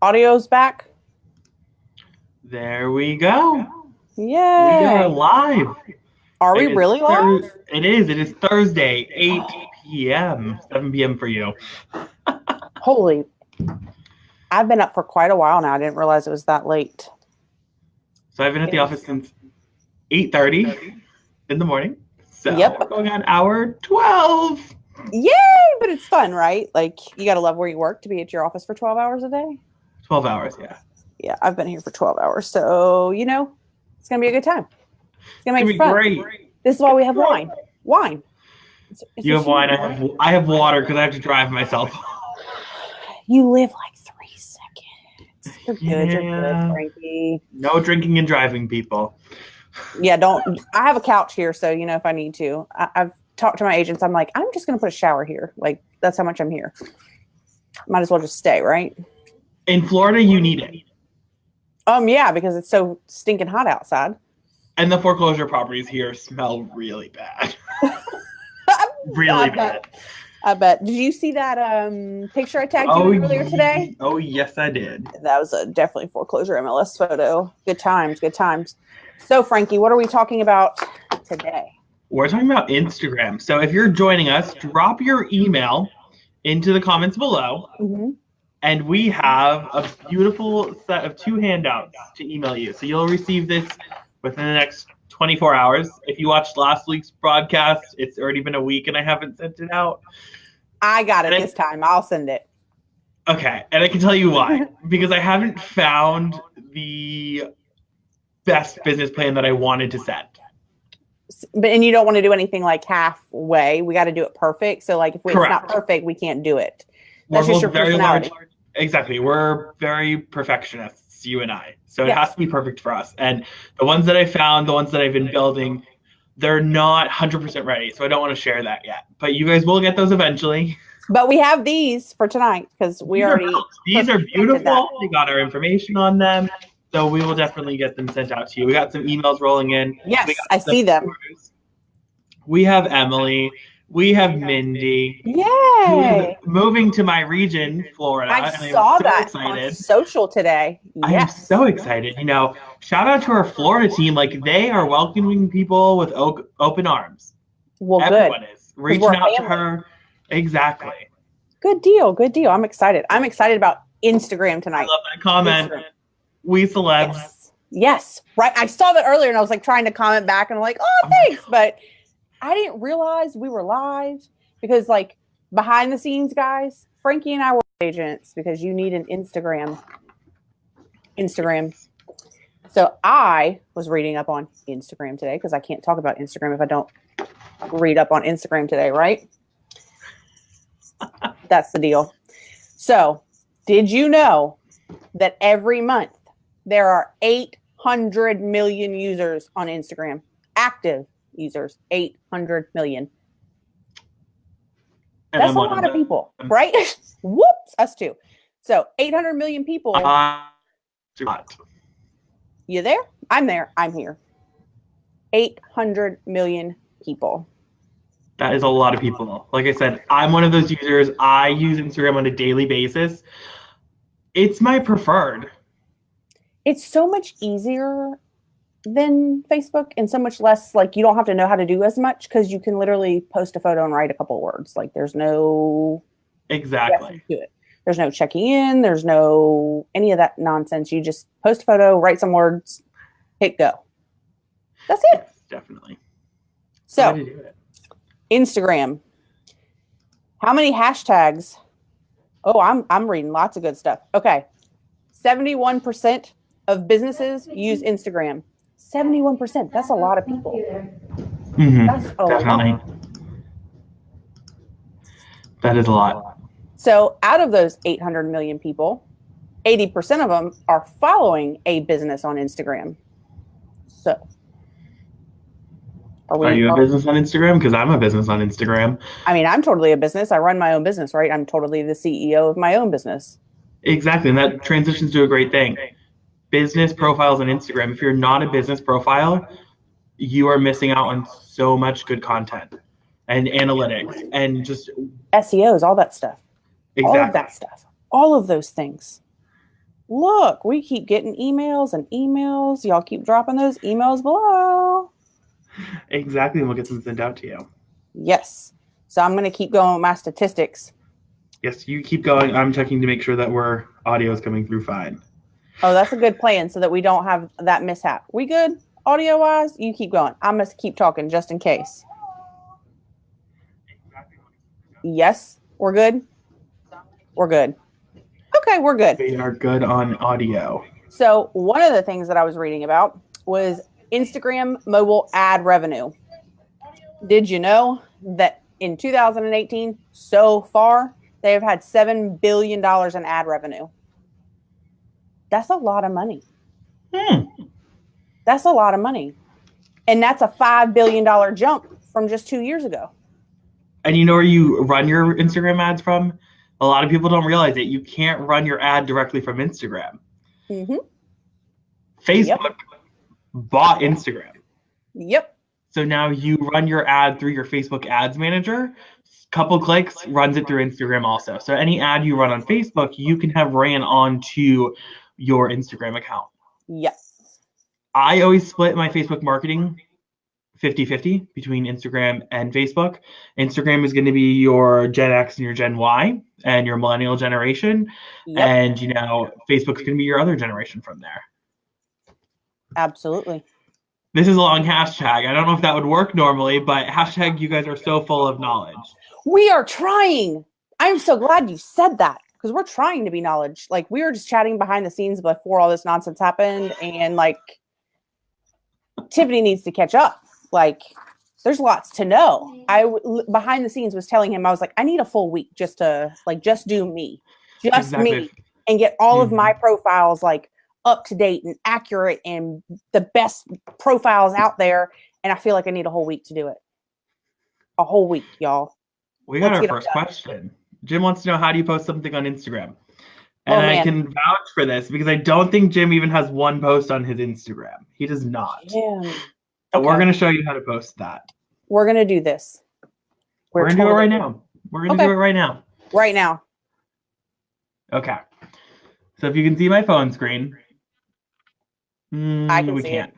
Audio's back. There we go. Yay. We are live. Are we really live? It is. It is Thursday, 8 p.m., 7 p.m. for you. Holy. I've been up for quite a while now. I didn't realize it was that late. So I've been at the office since 8:30 in the morning. So Yep. we're going on hour 12. Yay! But it's fun, right? Like, you got to love where you work to be at your office for 12 hours a day. 12 hours, yeah. Yeah, I've been here for 12 hours. So, it's going to be a good time. It's going to be fun. Great. This is why we have wine. Wine. It's you have wine. I have water because I have to drive myself. You live like 3 seconds. You're good. You're good, Frankie. No drinking and driving, people. Yeah, I have a couch here, so, if I need to. I've talked to my agents. I'm like, I'm just going to put a shower here. Like, that's how much I'm here. Might as well just stay, right? In Florida, you need it. Yeah, because it's so stinking hot outside. And the foreclosure properties here smell really bad. Really bad. I bet. Did you see that picture I tagged you earlier today? Oh, yes, I did. That was definitely foreclosure MLS photo. Good times, good times. So, Frankie, what are we talking about today? We're talking about Instagram. So if you're joining us, drop your email into the comments below. Mm-hmm. And we have a beautiful set of 2 handouts to email you. So you'll receive this within the next 24 hours. If you watched last week's broadcast, it's already been a week and I haven't sent it out. I got it this time. I'll send it. Okay. And I can tell you why. Because I haven't found the best business plan that I wanted to send. And you don't want to do anything like halfway. We got to do it perfect. So like if it's not perfect, we can't do it. That's just your personality. Exactly. We're very perfectionists, you and I. So it has to be perfect for us. And the ones that I found, the ones that I've been building, they're not 100% ready. So I don't want to share that yet. But you guys will get those eventually. But we have these for tonight because these are beautiful. We got our information on them. So we will definitely get them sent out to you. We got some emails rolling in. Yes, I see them. We have Emily. We have Mindy. Yay! Moving to my region, Florida. I saw that on social today. Yes. I am so excited. Shout out to our Florida team. Like, they are welcoming people with open arms. Well, Everyone is reaching out to her. Exactly. Good deal. Good deal. I'm excited. I'm excited about Instagram tonight. I love that comment. We celebs. Yes. Right. I saw that earlier and I was like trying to comment back and I'm like, oh, thanks. But I didn't realize we were live because, like, behind the scenes, guys, Frankie and I were agents because you need an Instagram. So I was reading up on Instagram today because I can't talk about Instagram if I don't read up on Instagram today, right? That's the deal. So did you know that every month there are 800 million users on Instagram, active users, 800 million. That's a lot of people, right? Whoops, us too. So 800 million people. You there? I'm there. I'm here. 800 million people. That is a lot of people. Like I said, I'm one of those users. I use Instagram on a daily basis. It's my preferred. It's so much easier than Facebook and so much less, like, you don't have to know how to do as much because you can literally post a photo and write a couple words. Like, there's no exactly to it. There's no checking in. There's no any of that nonsense. You just post a photo, write some words, hit go. That's it. Yes, definitely. So Instagram. How many hashtags? Oh, I'm reading lots of good stuff. Okay. 71% of businesses use Instagram. 71%. That's a lot of people. Mm-hmm. That's a lot. That is a lot. So out of those 800 million people, 80% of them are following a business on Instagram. So are you a business on Instagram? Because I'm a business on Instagram. I mean, I'm totally a business. I run my own business, right? I'm totally the CEO of my own business. Exactly. And that transitions to a great thing. Business profiles on Instagram. If you're not a business profile, you are missing out on so much good content and analytics and just SEOs, all that stuff. Exactly. All of that stuff. All of those things. Look, we keep getting emails and emails. Y'all keep dropping those emails below. Exactly, and we'll get them sent out to you. Yes. So I'm going to keep going with my statistics. Yes, you keep going. I'm checking to make sure that audio is coming through fine. Oh, that's a good plan so that we don't have that mishap. We good audio-wise? You keep going. I'm going to keep talking just in case. Yes, we're good? We're good. Okay, we're good. We are good on audio. So one of the things that I was reading about was Instagram mobile ad revenue. Did you know that in 2018, so far, they have had $7 billion in ad revenue? That's a lot of money. That's a lot of money. And that's a $5 billion jump from just 2 years ago. And you know where you run your Instagram ads from? A lot of people don't realize it. You can't run your ad directly from Instagram. Mm-hmm. Facebook bought Instagram. Yep. So now you run your ad through your Facebook ads manager. Couple clicks, runs it through Instagram also. So any ad you run on Facebook, you can have ran onto your Instagram account. Yes. I always split my Facebook marketing 50-50 between Instagram and Facebook. Instagram is going to be your Gen X and your Gen Y and your millennial generation. Yep. And, Facebook's going to be your other generation from there. Absolutely. This is a long hashtag. I don't know if that would work normally, but hashtag you guys are so full of knowledge. We are trying. I'm so glad you said that because we're trying to be knowledge. Like we were just chatting behind the scenes before all this nonsense happened. And like Tiffany needs to catch up. Like there's lots to know. Behind the scenes was telling him, I was like, I need a full week just to just do me, me and get all of my profiles like up to date and accurate and the best profiles out there. And I feel like I need a whole week to do it. A whole week, y'all. We got our first question. Jim wants to know, how do you post something on Instagram? And I can vouch for this because I don't think Jim even has one post on his Instagram. He does not. Yeah. So we're going to show you how to post that. We're going to do this. We're going to do it right now. We're going to do it right now. Right now. Okay. So if you can see my phone screen. I can see it.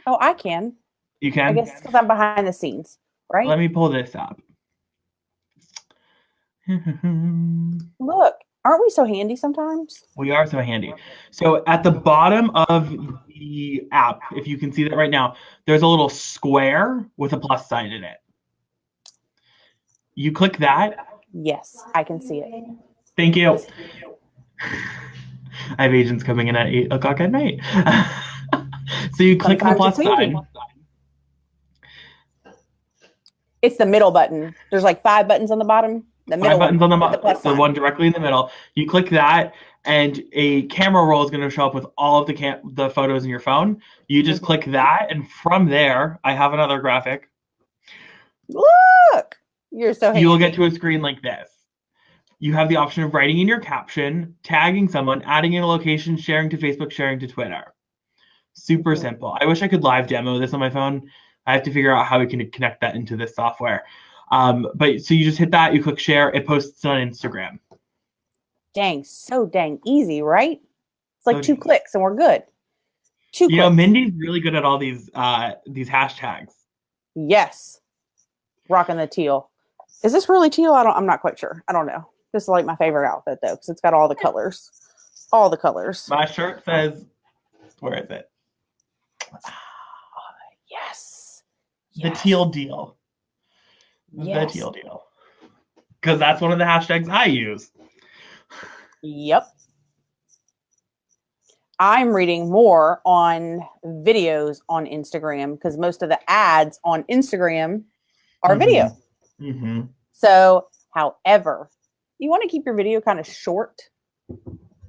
Oh, I can. You can? I guess because I'm behind the scenes, right? Let me pull this up. Look, aren't we so handy sometimes? We are so handy. So at the bottom of the app, if you can see that right now, there's a little square with a plus sign in it. You click that. Yes, I can see it. Thank you. I have agents coming in at 8 o'clock at night. So you click the plus sign. It's the middle button. There's like 5 buttons on the bottom. The middle 5 buttons on the bottom. The one sign. directly in the middle. You click that, and a camera roll is going to show up with all of the photos in your phone. You just click that, and from there, I have another graphic. Look, you're so handy. You will get to a screen like this. You have the option of writing in your caption, tagging someone, adding in a location, sharing to Facebook, sharing to Twitter. Super simple. I wish I could live demo this on my phone. I have to figure out how we can connect that into this software. But so you just hit that, you click share, it posts on Instagram. Dang, so dang easy, right? It's like 2 clicks and we're good. 2 clicks. Mindy's really good at all these hashtags. Yes. Rocking the teal. Is this really teal? I'm not quite sure. I don't know. This is like my favorite outfit though, because it's got all the colors. All the colors. My shirt says, where is it? Yes. The teal deal. Yes. The teal deal. Because that's one of the hashtags I use. Yep. I'm reading more on videos on Instagram because most of the ads on Instagram are video. Mm-hmm. So, however, you want to keep your video kind of short.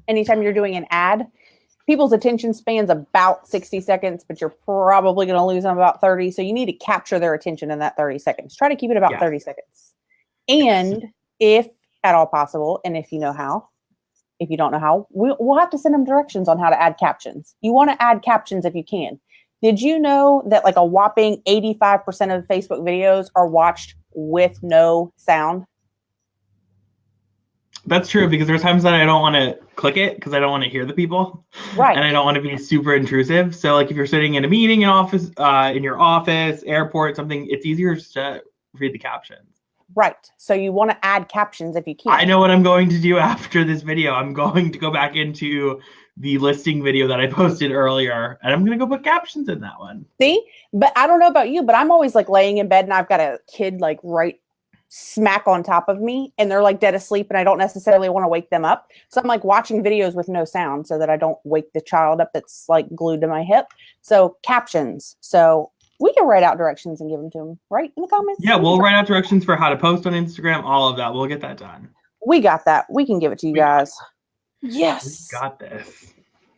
Anytime you're doing an ad, people's attention span's about 60 seconds, but you're probably going to lose them about 30. So you need to capture their attention in that 30 seconds. Try to keep it about 30 seconds. And if at all possible, and if you know how, if you don't know how, we'll have to send them directions on how to add captions. You want to add captions if you can. Did you know that like a whopping 85% of Facebook videos are watched with no sound? That's true, because there's times that I don't want to click it because I don't want to hear the people, Right. and I don't want to be super intrusive. So like if you're sitting in a meeting in office, in your office, airport, something, it's easier just to read the captions. Right. So you want to add captions if you can. I know what I'm going to do after this video. I'm going to go back into the listing video that I posted earlier, and I'm going to go put captions in that one. See? But I don't know about you, but I'm always like laying in bed and I've got a kid like right smack on top of me and they're like dead asleep and I don't necessarily want to wake them up. So I'm like watching videos with no sound so that I don't wake the child up that's like glued to my hip. So captions. So we can write out directions and give them to them right in the comments. Yeah, we'll write out directions for how to post on Instagram, all of that. We'll get that done. We got that. We can give it to you guys. Yes. We got this.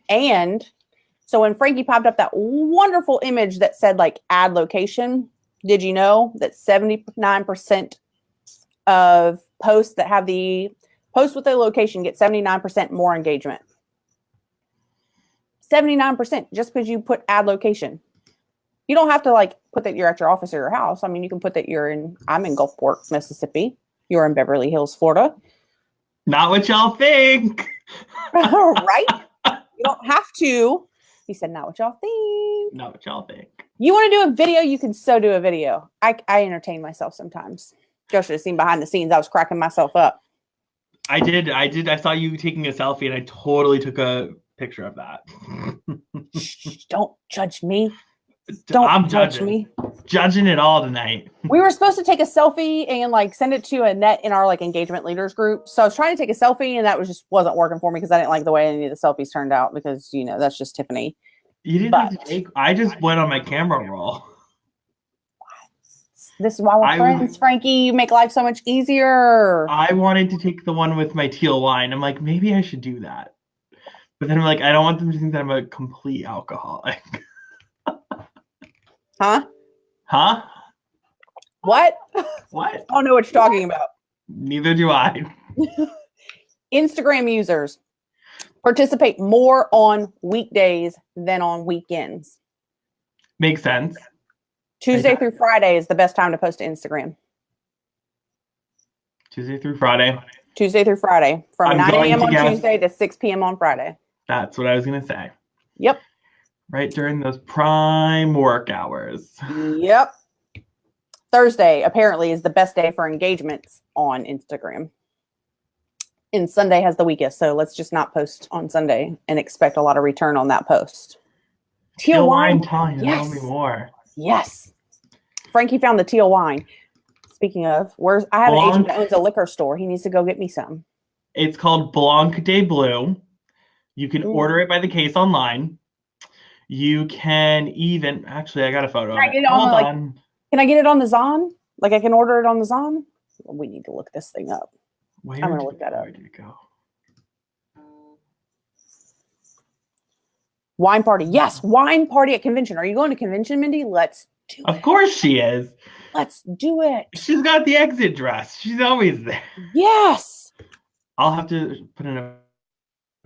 And so when Frankie popped up that wonderful image that said like add location, did you know that 79% of posts that have the post with the location get 79% more engagement? 79% just because you put add location. You don't have to like put that you're at your office or your house. I mean, you can put that I'm in Gulfport, Mississippi. You're in Beverly Hills, Florida. Not what y'all think. Right? You don't have to. He said, not what y'all think. Not what y'all think. You want to do a video? You can so do a video. I entertain myself sometimes. Joe should have seen behind the scenes. I was cracking myself up. I did. I saw you taking a selfie, and I totally took a picture of that. Shh, don't judge me. Don't judge me. Judging it all tonight. We were supposed to take a selfie and like send it to Annette in our like engagement leaders group. So I was trying to take a selfie and that wasn't working for me because I didn't like the way any of the selfies turned out because that's just Tiffany. You didn't have to take. I just went on my camera roll. This is why we're friends, Frankie. You make life so much easier. I wanted to take the one with my teal wine. I'm like, maybe I should do that. But then I'm like, I don't want them to think that I'm a complete alcoholic. Huh? What? What? I don't know what you're talking about. Neither do I. Instagram users participate more on weekdays than on weekends. Makes sense. Tuesday through Friday is the best time to post to Instagram. Tuesday through Friday. Tuesday through Friday. From 9 a.m. on Tuesday to 6 p.m. on Friday. That's what I was going to say. Yep. Right during those prime work hours. Yep. Thursday apparently is the best day for engagements on Instagram. And Sunday has the weakest, so let's just not post on Sunday and expect a lot of return on that post. Teal wine, tell me more. Yes. Frankie found the teal wine. Speaking of, I have an agent that owns a liquor store. He needs to go get me some. It's called Blanc de Bleu. You can order it by the case online. You can even actually, I got a photo of it. Hold on. Can I get it on the Zon? Like I can order it on the Zon? We need to look this thing up. I'm gonna look that up. Where did it go? Wine party. Yes, wine party at convention. Are you going to convention, Mindy? Let's do it. Of course she is. Let's do it. She's got the exit dress. She's always there. Yes. I'll have to put in a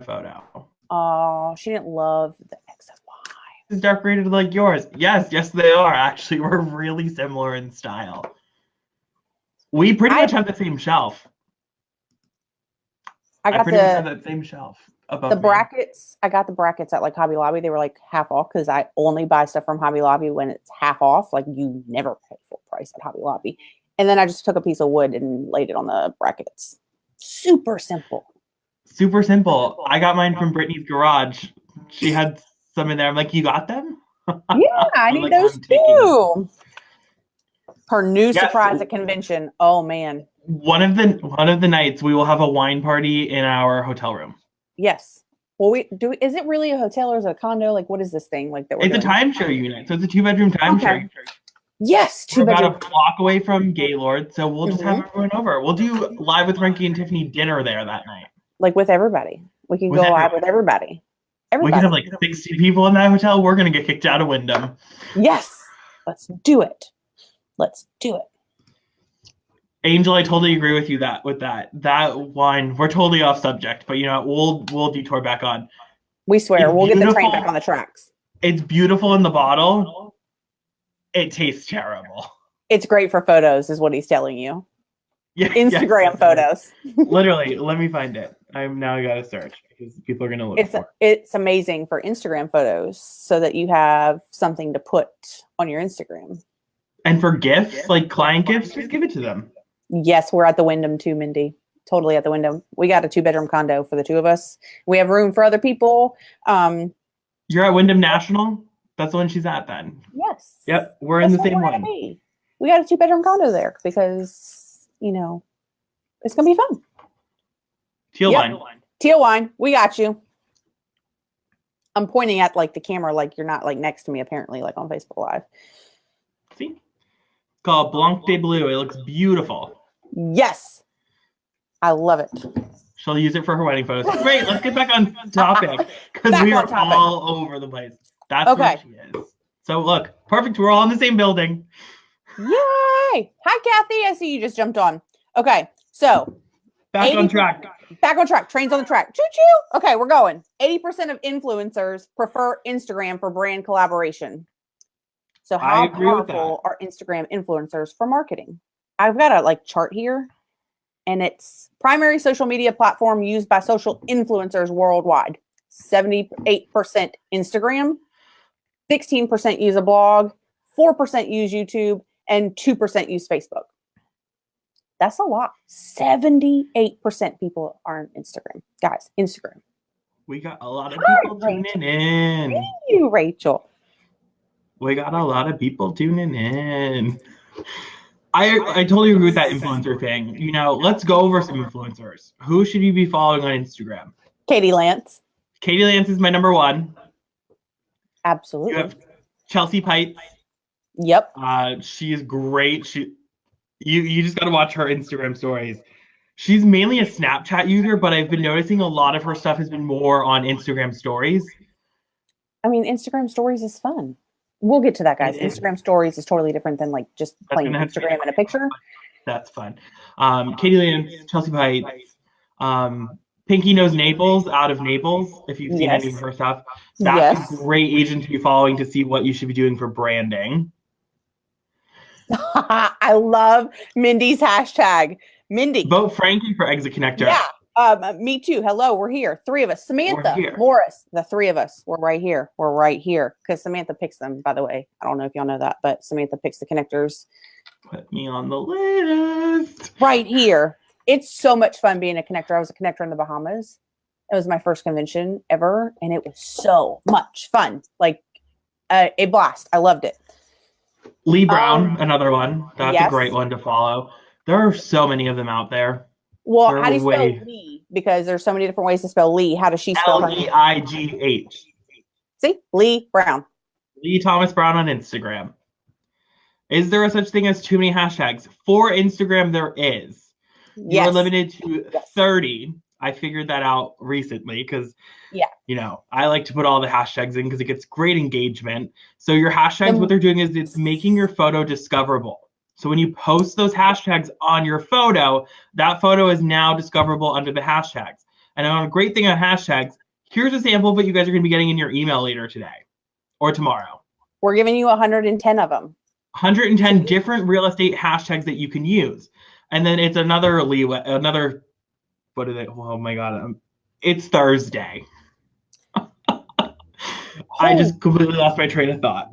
photo. Oh, she didn't love the exit wine. It's decorated like yours. Yes, they are. Actually, we're really similar in style. We pretty much have the same shelf. I pretty much have that same shelf above the brackets. I got the brackets at like Hobby Lobby. They were like half off because I only buy stuff from Hobby Lobby when it's half off. Like you never pay full price at Hobby Lobby. And then I just took a piece of wood and laid it on the brackets. Super simple. Super simple. I got mine from Brittany's garage. She had some in there. I'm like, you got them? Yeah, I need those too. Her new surprise at convention. Oh man. One of the nights we will have a wine party in our hotel room. Yes. Well, is it really a hotel or is it a condo? Like, what is this thing? Like that? It's a timeshare unit, so it's a 2-bedroom timeshare. Okay. Yes, 2 We're bedroom. about a block away from Gaylord, so we'll just have everyone over. We'll do live with Frankie and Tiffany dinner there that night. Like with everybody. We can go live with everybody. We can have like 60 people in that hotel. We're gonna get kicked out of Wyndham. Yes. Let's do it. Let's do it. Angel, I totally agree with you with that wine. We're totally off subject, but you know we'll detour back on. We swear we'll get the train back on the tracks. It's beautiful in the bottle. It tastes terrible. It's great for photos, is what he's telling you. Instagram photos. Literally, let me find it. I'm now got to search because people are going to look for it. It's amazing for Instagram photos so that you have something to put on your Instagram. And for gifts, like client gifts, just give it to them. Yes, we're at the Wyndham too, Mindy. Totally at the Wyndham. We got a 2-bedroom condo for the 2 of us. We have room for other people. You're at Wyndham National? That's the one she's at then. Yes. Yep, we're in the same one. We got a 2-bedroom condo there because, you know, it's going to be fun. Teal wine. Teal wine. We got you. I'm pointing at like the camera like you're not like next to me apparently like on Facebook Live. See? It's called Blanc de Bleu. It looks beautiful. Yes. I love it. She'll use it for her wedding photos. Great. Let's get back on topic because we are all over the place. That's what she is. So look, perfect. We're all in the same building. Yay! Hi, Kathy. I see you just jumped on. Okay, so back on track. Back on track. Trains on the track. Choo choo. Okay, we're going. 80% of influencers prefer Instagram for brand collaboration. So how powerful are Instagram influencers for marketing? I've got a like chart here, and it's primary social media platform used by social influencers worldwide. 78% Instagram, 16% use a blog, 4% use YouTube, and 2% use Facebook. That's a lot. 78% people are on Instagram. Guys, Instagram. We got a lot of people tuning in. Thank you, Rachel. We got a lot of people tuning in. I totally agree with that influencer thing. You know, let's go over some influencers. Who should you be following on Instagram? Katie Lance. Katie Lance is my number one. Absolutely. You have Chelsea Pites. Yep. She is great. You just got to watch her Instagram stories. She's mainly a Snapchat user, but I've been noticing a lot of her stuff has been more on Instagram stories. I mean, Instagram stories is fun. We'll get to that, guys. Instagram stories is totally different than like just playing Instagram in a picture. That's fun. Katie Lance, Chelsea Pites, Pinky Knows Naples out of Naples, if you've seen any of her stuff. That's a great agent to be following to see what you should be doing for branding. I love Mindy's hashtag. Mindy. Vote Frankie for Exit Connector. Yeah. Me too. Hello, we're here. 3 of us. Samantha, Morris, the 3 of us. We're right here. We're right here. Because Samantha picks them, by the way. I don't know if y'all know that, but Samantha picks the connectors. Put me on the list. Right here. It's so much fun being a connector. I was a connector in the Bahamas. It was my first convention ever, and it was so much fun. Like a blast. I loved it. Lee Brown, another one. That's a great one to follow. There are so many of them out there. Well, how do you spell Lee? Because there's so many different ways to spell Lee. How does she spell her name? Leigh. See? Lee Brown. Lee Thomas Brown on Instagram. Is there a such thing as too many hashtags? For Instagram, there is. You are limited to 30. I figured that out recently because, you know, I like to put all the hashtags in because it gets great engagement. So your hashtags, what they're doing is it's making your photo discoverable. So when you post those hashtags on your photo, that photo is now discoverable under the hashtags. And a great thing on hashtags, here's a sample of what you guys are going to be getting in your email later today or tomorrow. We're giving you 110 of them. 110 different real estate hashtags that you can use. And then it's another, what is it? Oh my God. It's Thursday. I just completely lost my train of thought.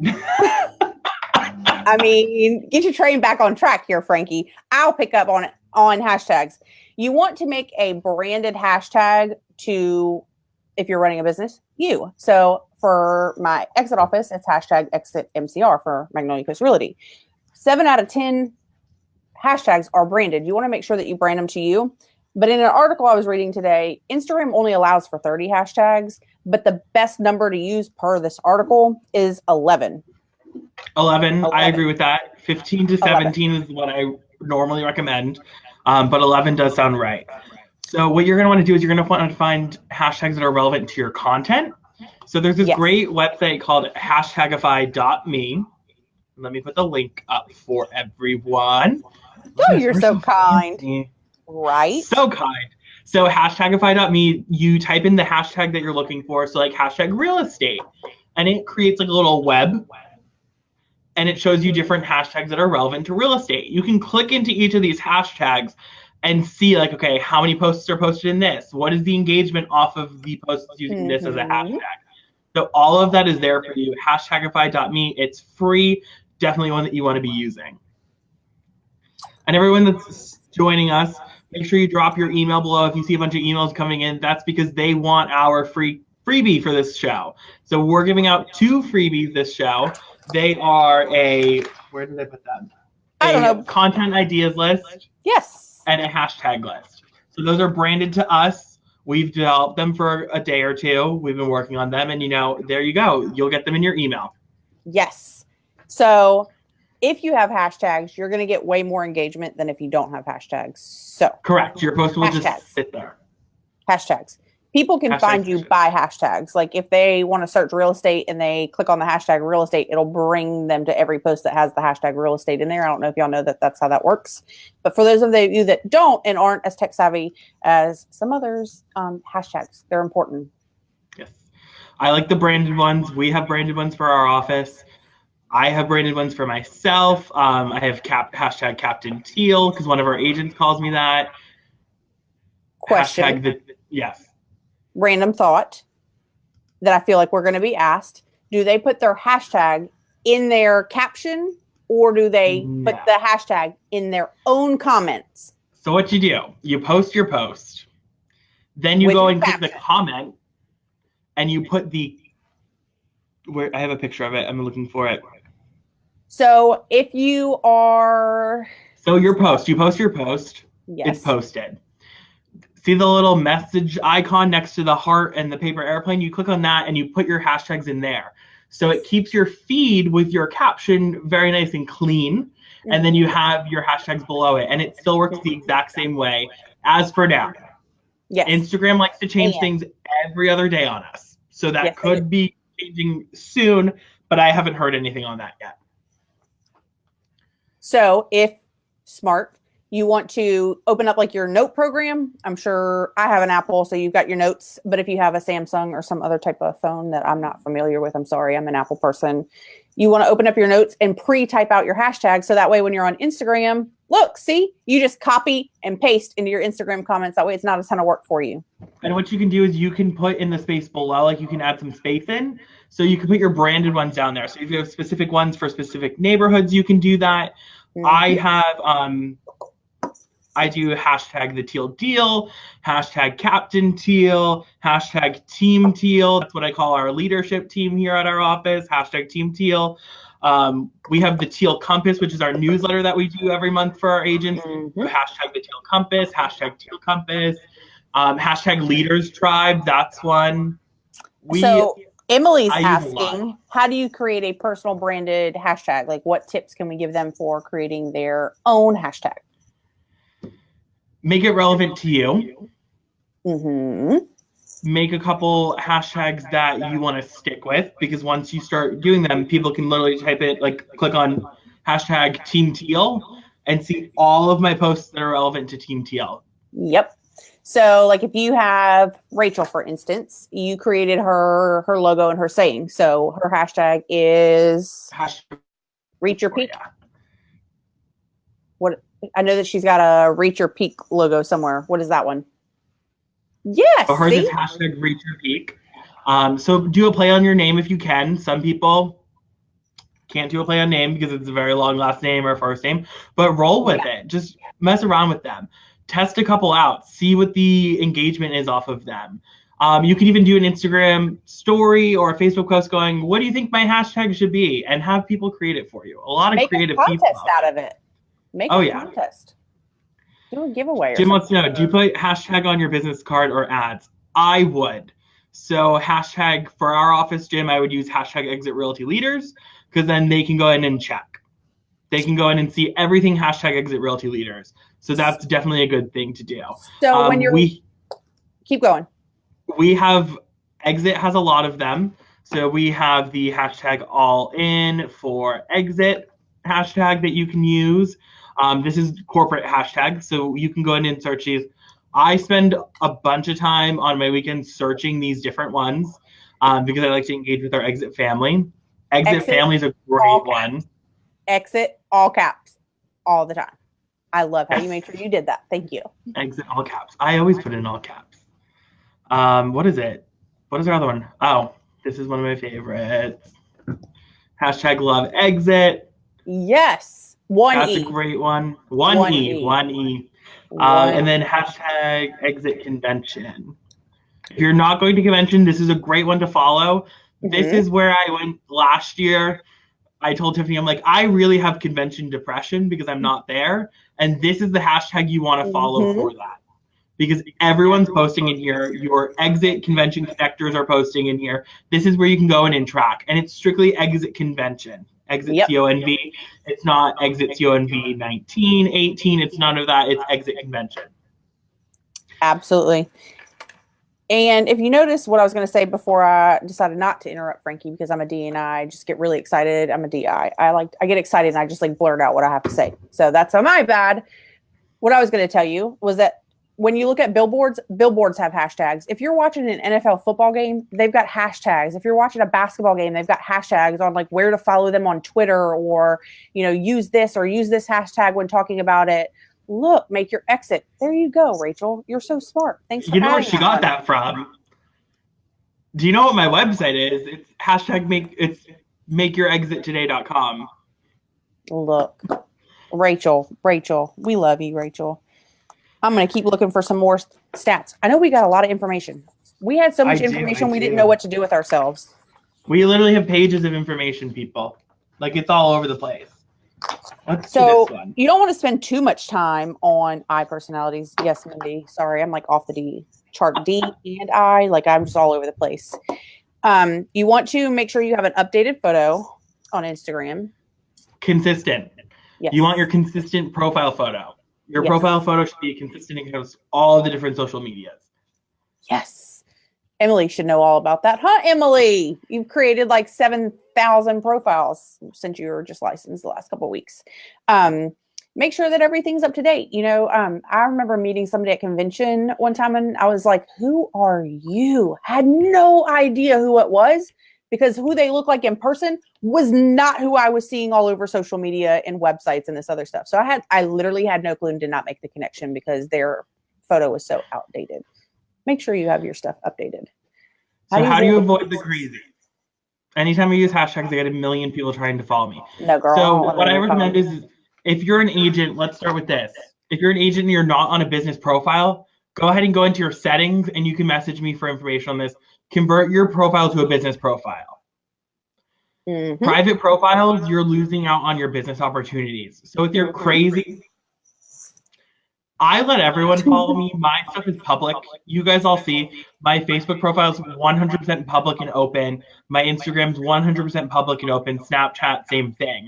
I mean, get your train back on track here, Frankie. I'll pick up on hashtags. You want to make a branded hashtag to, if you're running a business, you. So for my exit office, it's hashtag exit MCR for Magnolia Coast Realty. 7 out of 10 hashtags are branded. You want to make sure that you brand them to you. But in an article I was reading today, Instagram only allows for 30 hashtags, but the best number to use per this article is 11. 11. I agree with that. 15 to 17 is what I normally recommend, but 11 does sound right. So what you're going to want to do is you're going to want to find hashtags that are relevant to your content. So there's this great website called hashtagify.me. Let me put the link up for everyone. Oh, you're so kind. Right? So kind. So hashtagify.me, you type in the hashtag that you're looking for. So like hashtag real estate, and it creates like a little web. and it shows you different hashtags that are relevant to real estate. You can click into each of these hashtags and see like, okay, how many posts are posted in this? What is the engagement off of the posts using this as a hashtag? So all of that is there for you. Hashtagify.me. It's free. Definitely one that you want to be using. And everyone that's joining us, make sure you drop your email below. If you see a bunch of emails coming in, that's because they want our freebie for this show. So we're giving out 2 freebies this show. They are where did I put them? I don't know. Content ideas list. Yes. And a hashtag list. So those are branded to us. We've developed them for a day or 2. We've been working on them, and there you go. You'll get them in your email. Yes. So if you have hashtags, you're going to get way more engagement than if you don't have hashtags. So correct. Your post will just sit there. Hashtags. People can find you by hashtags. Like if they want to search real estate and they click on the hashtag real estate, it'll bring them to every post that has the hashtag real estate in there. I don't know if y'all know that that's how that works. But for those of you that don't and aren't as tech savvy as some others, hashtags, they're important. Yes. I like the branded ones. We have branded ones for our office. I have branded ones for myself. I have hashtag Captain Teal because one of our agents calls me that. Question. Yes. Random thought that I feel like we're going to be asked. Do they put their hashtag in their caption or do they put the hashtag in their own comments? So what you do, you post your post. Then you go and click the comment and you put where I have a picture of it. I'm looking for it. So if you are... So you post your post. Yes. It's posted. See the little message icon next to the heart and the paper airplane? You click on that and you put your hashtags in there. So it keeps your feed with your caption very nice and clean. And then you have your hashtags below it. And it still works the exact same way as for now. Yes. Instagram likes to change things every other day on us. So that could be changing soon, but I haven't heard anything on that yet. So if smart, you want to open up like your note program. I'm sure I have an Apple, so you've got your notes. But if you have a Samsung or some other type of phone that I'm not familiar with, I'm sorry, I'm an Apple person. You want to open up your notes and pre-type out your hashtag. So that way when you're on Instagram, look, see, you just copy and paste into your Instagram comments. That way it's not a ton of work for you. And what you can do is you can put in the space below, like you can add some space in. So you can put your branded ones down there. So if you have specific ones for specific neighborhoods, you can do that. Mm-hmm. I do hashtag the teal deal, hashtag Captain Teal, hashtag Team Teal. That's what I call our leadership team here at our office, hashtag Team Teal. We have the Teal Compass, which is our newsletter that we do every month for our agents. Mm-hmm. Hashtag the Teal Compass, hashtag Teal Compass, hashtag Leaders Tribe. That's one. So Emily's asking, how do you create a personal branded hashtag? Like what tips can we give them for creating their own hashtag? Make it relevant to you. Mm-hmm. Make a couple hashtags that you want to stick with, because once you start doing them, people can literally type it, like click on hashtag Team Teal and see all of my posts that are relevant to Team Teal. Yep. So like if you have Rachel, for instance, you created her logo and her saying. So her hashtag is Reach Your Peak. Yeah. What? I know that she's got a Reach Your Peak logo somewhere. What is that one? Yes. So hers is hashtag Reach Your Peak. So do a play on your name if you can. Some people can't do a play on name because it's a very long last name or first name, but roll with it. Just mess around with them. Test a couple out. See what the engagement is off of them. You can even do an Instagram story or a Facebook post going, what do you think my hashtag should be? And have people create it for you. A lot of creative people. Make a contest out of it. Make a contest. Do a giveaway. Jim wants to know, do you put hashtag on your business card or ads? I would. So hashtag for our office, Jim, I would use hashtag Exit Realty Leaders, because then they can go in and check. They can go in and see everything hashtag Exit Realty Leaders. So that's definitely a good thing to do. So when you're... Keep going. We have... Exit has a lot of them. So we have the hashtag all in for Exit hashtag that you can use. This is corporate hashtag, so you can go in and search these. I spend a bunch of time on my weekends searching these different ones because I like to engage with our Exit family. Exit family is a great one. exit, all caps, all the time. I love how you made sure you did that. Thank you. Exit, all caps. I always put in all caps. What is it? What is our other one? Oh, this is one of my favorites. Hashtag love exit. Yes. That's a great one. One E. And then hashtag exit convention. If you're not going to convention, this is a great one to follow. This is where I went last year. I told Tiffany, I'm like, I really have convention depression because I'm not there. And this is the hashtag you want to follow for that. Because everyone's posting in here. Your exit convention connectors are posting in here. This is where you can go in and track. And it's strictly exit convention. Exit CONV. It's not exit CONV 19, 18. It's none of that. It's exit convention. Absolutely. And if you notice what I was going to say before I decided not to interrupt Frankie, because I'm a D and I just get really excited. I'm a DI. I get excited and I just like blurt out what I have to say. So that's my bad. What I was going to tell you was that when you look at billboards have hashtags. If you're watching an NFL football game, they've got hashtags. If you're watching a basketball game, they've got hashtags on like where to follow them on Twitter, or, use this hashtag when talking about it. Look, make your exit. There you go, Rachel. You're so smart. Thanks for You know where she got that from? Do you know what my website is? It's hashtag makeyourexittoday.com. Look, Rachel, we love you, Rachel. I'm going to keep looking for some more stats. I know we got a lot of information. We had so much information we didn't know what to do with ourselves. We literally have pages of information, people. Like, it's all over the place. Let's do this one. You don't want to spend too much time on I personalities. Yes, Mindy. Sorry, I'm like off the D chart. D and I, like I'm just all over the place. You want to make sure you have an updated photo on Instagram. Consistent. Yes. You want your consistent profile photo. Your profile photo should be consistent across all the different social medias. Yes. Emily should know all about that. Huh, Emily? You've created like 7,000 profiles since you were just licensed the last couple of weeks. Make sure that everything's up to date. I remember meeting somebody at convention one time and I was like, who are you? Had no idea who it was, because who they look like in person was not who I was seeing all over social media and websites and this other stuff. So I literally had no clue and did not make the connection because their photo was so outdated. Make sure you have your stuff updated. How do you avoid the crazy? Anytime I use hashtags, I get a million people trying to follow me. No, girl. So what I recommend is, if you're an agent, let's start with this. If you're an agent and you're not on a business profile, go ahead and go into your settings and you can message me for information on this. Convert your profile to a business profile. Private profiles, you're losing out on your business opportunities. So if you're crazy, I let everyone follow me. My stuff is public. You guys all see. My Facebook profile is 100% public and open. My Instagram's 100% public and open. Snapchat, same thing.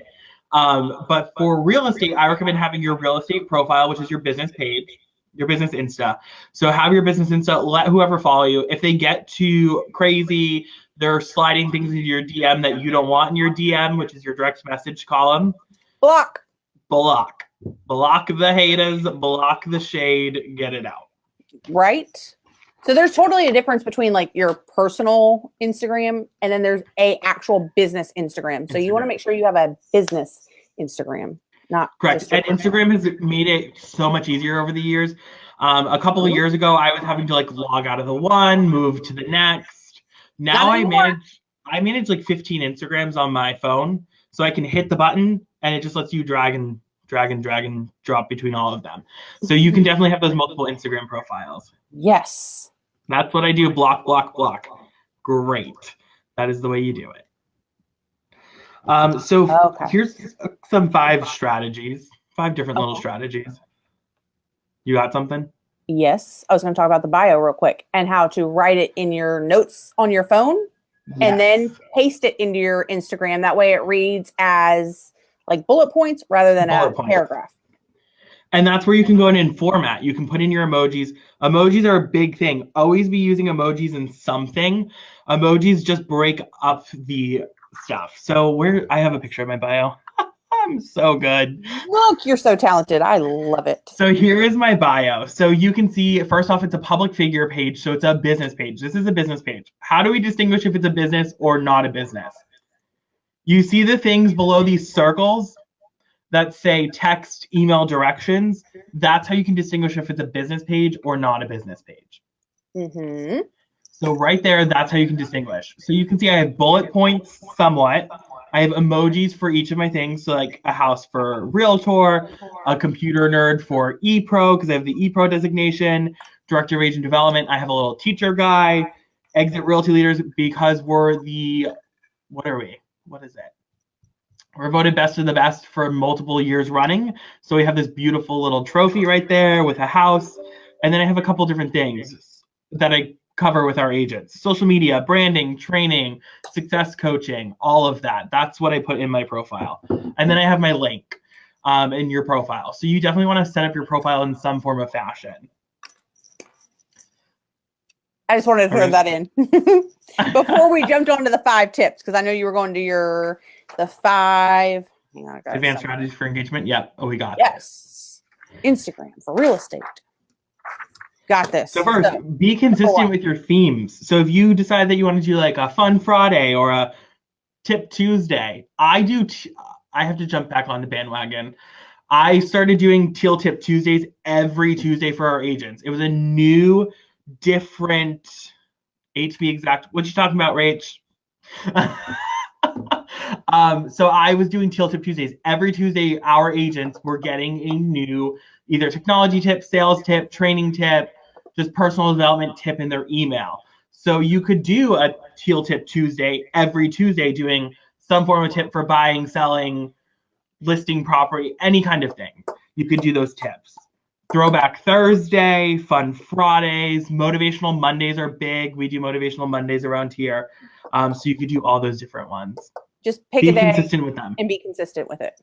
But for real estate, I recommend having your real estate profile, which is your business page, your business Insta. So have your business Insta, let whoever follow you. If they get too crazy, they're sliding things into your DM that you don't want in your DM, which is your direct message column. Block the haters, block the shade, get it out. Right? So there's totally a difference between like your personal Instagram and then there's a actual business Instagram. So you want to make sure you have a business Instagram, not correct. And Instagram has made it so much easier over the years. A couple of years ago, I was having to like log out of the one, move to the next. Now I manage like 15 Instagrams on my phone, so I can hit the button and it just lets you drag and drop between all of them. So you can definitely have those multiple Instagram profiles. Yes. That's what I do. Block. Great. That is the way you do it. Here's some 5 different little strategies. You got something? Yes. I was going to talk about the bio real quick and how to write it in your notes on your phone and then paste it into your Instagram. That way it reads as like bullet points rather than a paragraph. And that's where you can go in and format. You can put in your emojis. Emojis are a big thing. Always be using emojis in something. Emojis just break up the stuff. So I have a picture of my bio. I'm so good. Look, you're so talented. I love it. So here is my bio. So you can see, first off, it's a public figure page. So it's a business page. This is a business page. How do we distinguish if it's a business or not a business? You see the things below these circles? that say text, email directions. That's how you can distinguish if it's a business page or not a business page. Mm-hmm. So right there, that's how you can distinguish. So you can see I have bullet points somewhat. I have emojis for each of my things. So like a house for realtor, a computer nerd for ePro, because I have the ePro designation, director of agent development. I have a little teacher guy, exit realty leaders, because we're the, what are we? What is it? We're voted best of the best for multiple years running. So we have this beautiful little trophy right there with a house. And then I have a couple different things that I cover with our agents. Social media, branding, training, success coaching, all of that. That's what I put in my profile. And then I have my link in your profile. So you definitely want to set up your profile in some form of fashion. I just wanted to throw that in before we jumped on to the 5 tips, because I know you were going to the 5 advanced strategies for engagement. Yep. Oh, we got yes. Instagram for real estate. Got this. So first, be consistent with your themes. So if you decide that you want to do like a fun Friday or a tip Tuesday, I have to jump back on the bandwagon. I started doing Teal Tip Tuesdays every Tuesday for our agents. It was a new, different, to be exact. What you talking about, Rach? So I was doing Teal Tip Tuesdays every Tuesday. Our agents were getting a new either technology tip, sales tip, training tip, just personal development tip in their email. So you could do a Teal Tip Tuesday every Tuesday, doing some form of tip for buying, selling, listing property, any kind of thing. You could do those tips. Throwback Thursday, Fun Fridays, Motivational Mondays are big. We do Motivational Mondays around here. So you could do all those different ones. Just pick a day. Be consistent with them. And be consistent with it.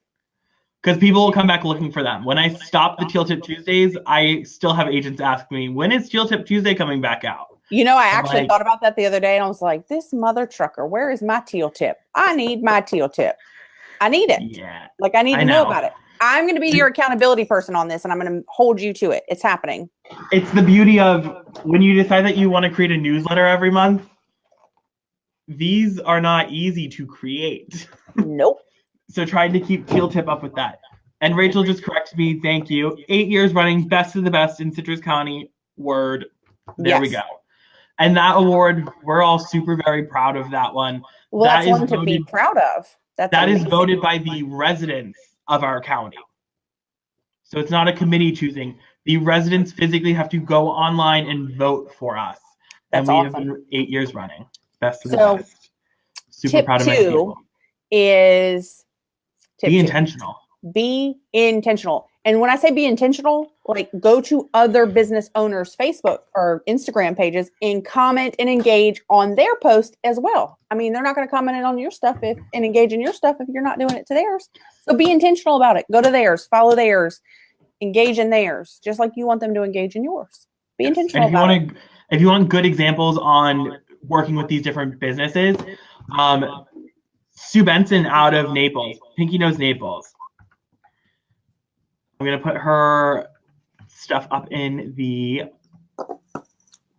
Because people will come back looking for them. When I stop the Teal Tip Tuesdays, I still have agents ask me, when is Teal Tip Tuesday coming back out? You know, I actually thought about that the other day, and I was like, this mother trucker, where is my Teal Tip? I need my Teal Tip. I need it. Yeah. Like, I need to know about it. I'm going to be your accountability person on this, and I'm going to hold you to it. It's happening. It's the beauty of when you decide that you want to create a newsletter every month, these are not easy to create. Nope. So trying to keep Teal Tip up with that. And Rachel just corrected me. Thank you. 8 years running, best of the best in Citrus County. Word. There we go. And that award, we're all super very proud of that one. Well, that's one to be proud of. That is voted by the residents of our county. So it's not a committee choosing. The residents physically have to go online and vote for us. That's and we awesome. have been 8 years running. Best of the best. Super proud of my people. Is be intentional. Be intentional. And when I say be intentional, like go to other business owners' Facebook or Instagram pages and comment and engage on their post as well. I mean, they're not going to comment on your stuff and engage in your stuff if you're not doing it to theirs. So be intentional about it. Go to theirs, follow theirs, engage in theirs, just like you want them to engage in yours. Be intentional about it. If you want good examples on working with these different businesses, Sue Benson out of Naples, Pinky Nose Naples. I'm going to put her stuff up in the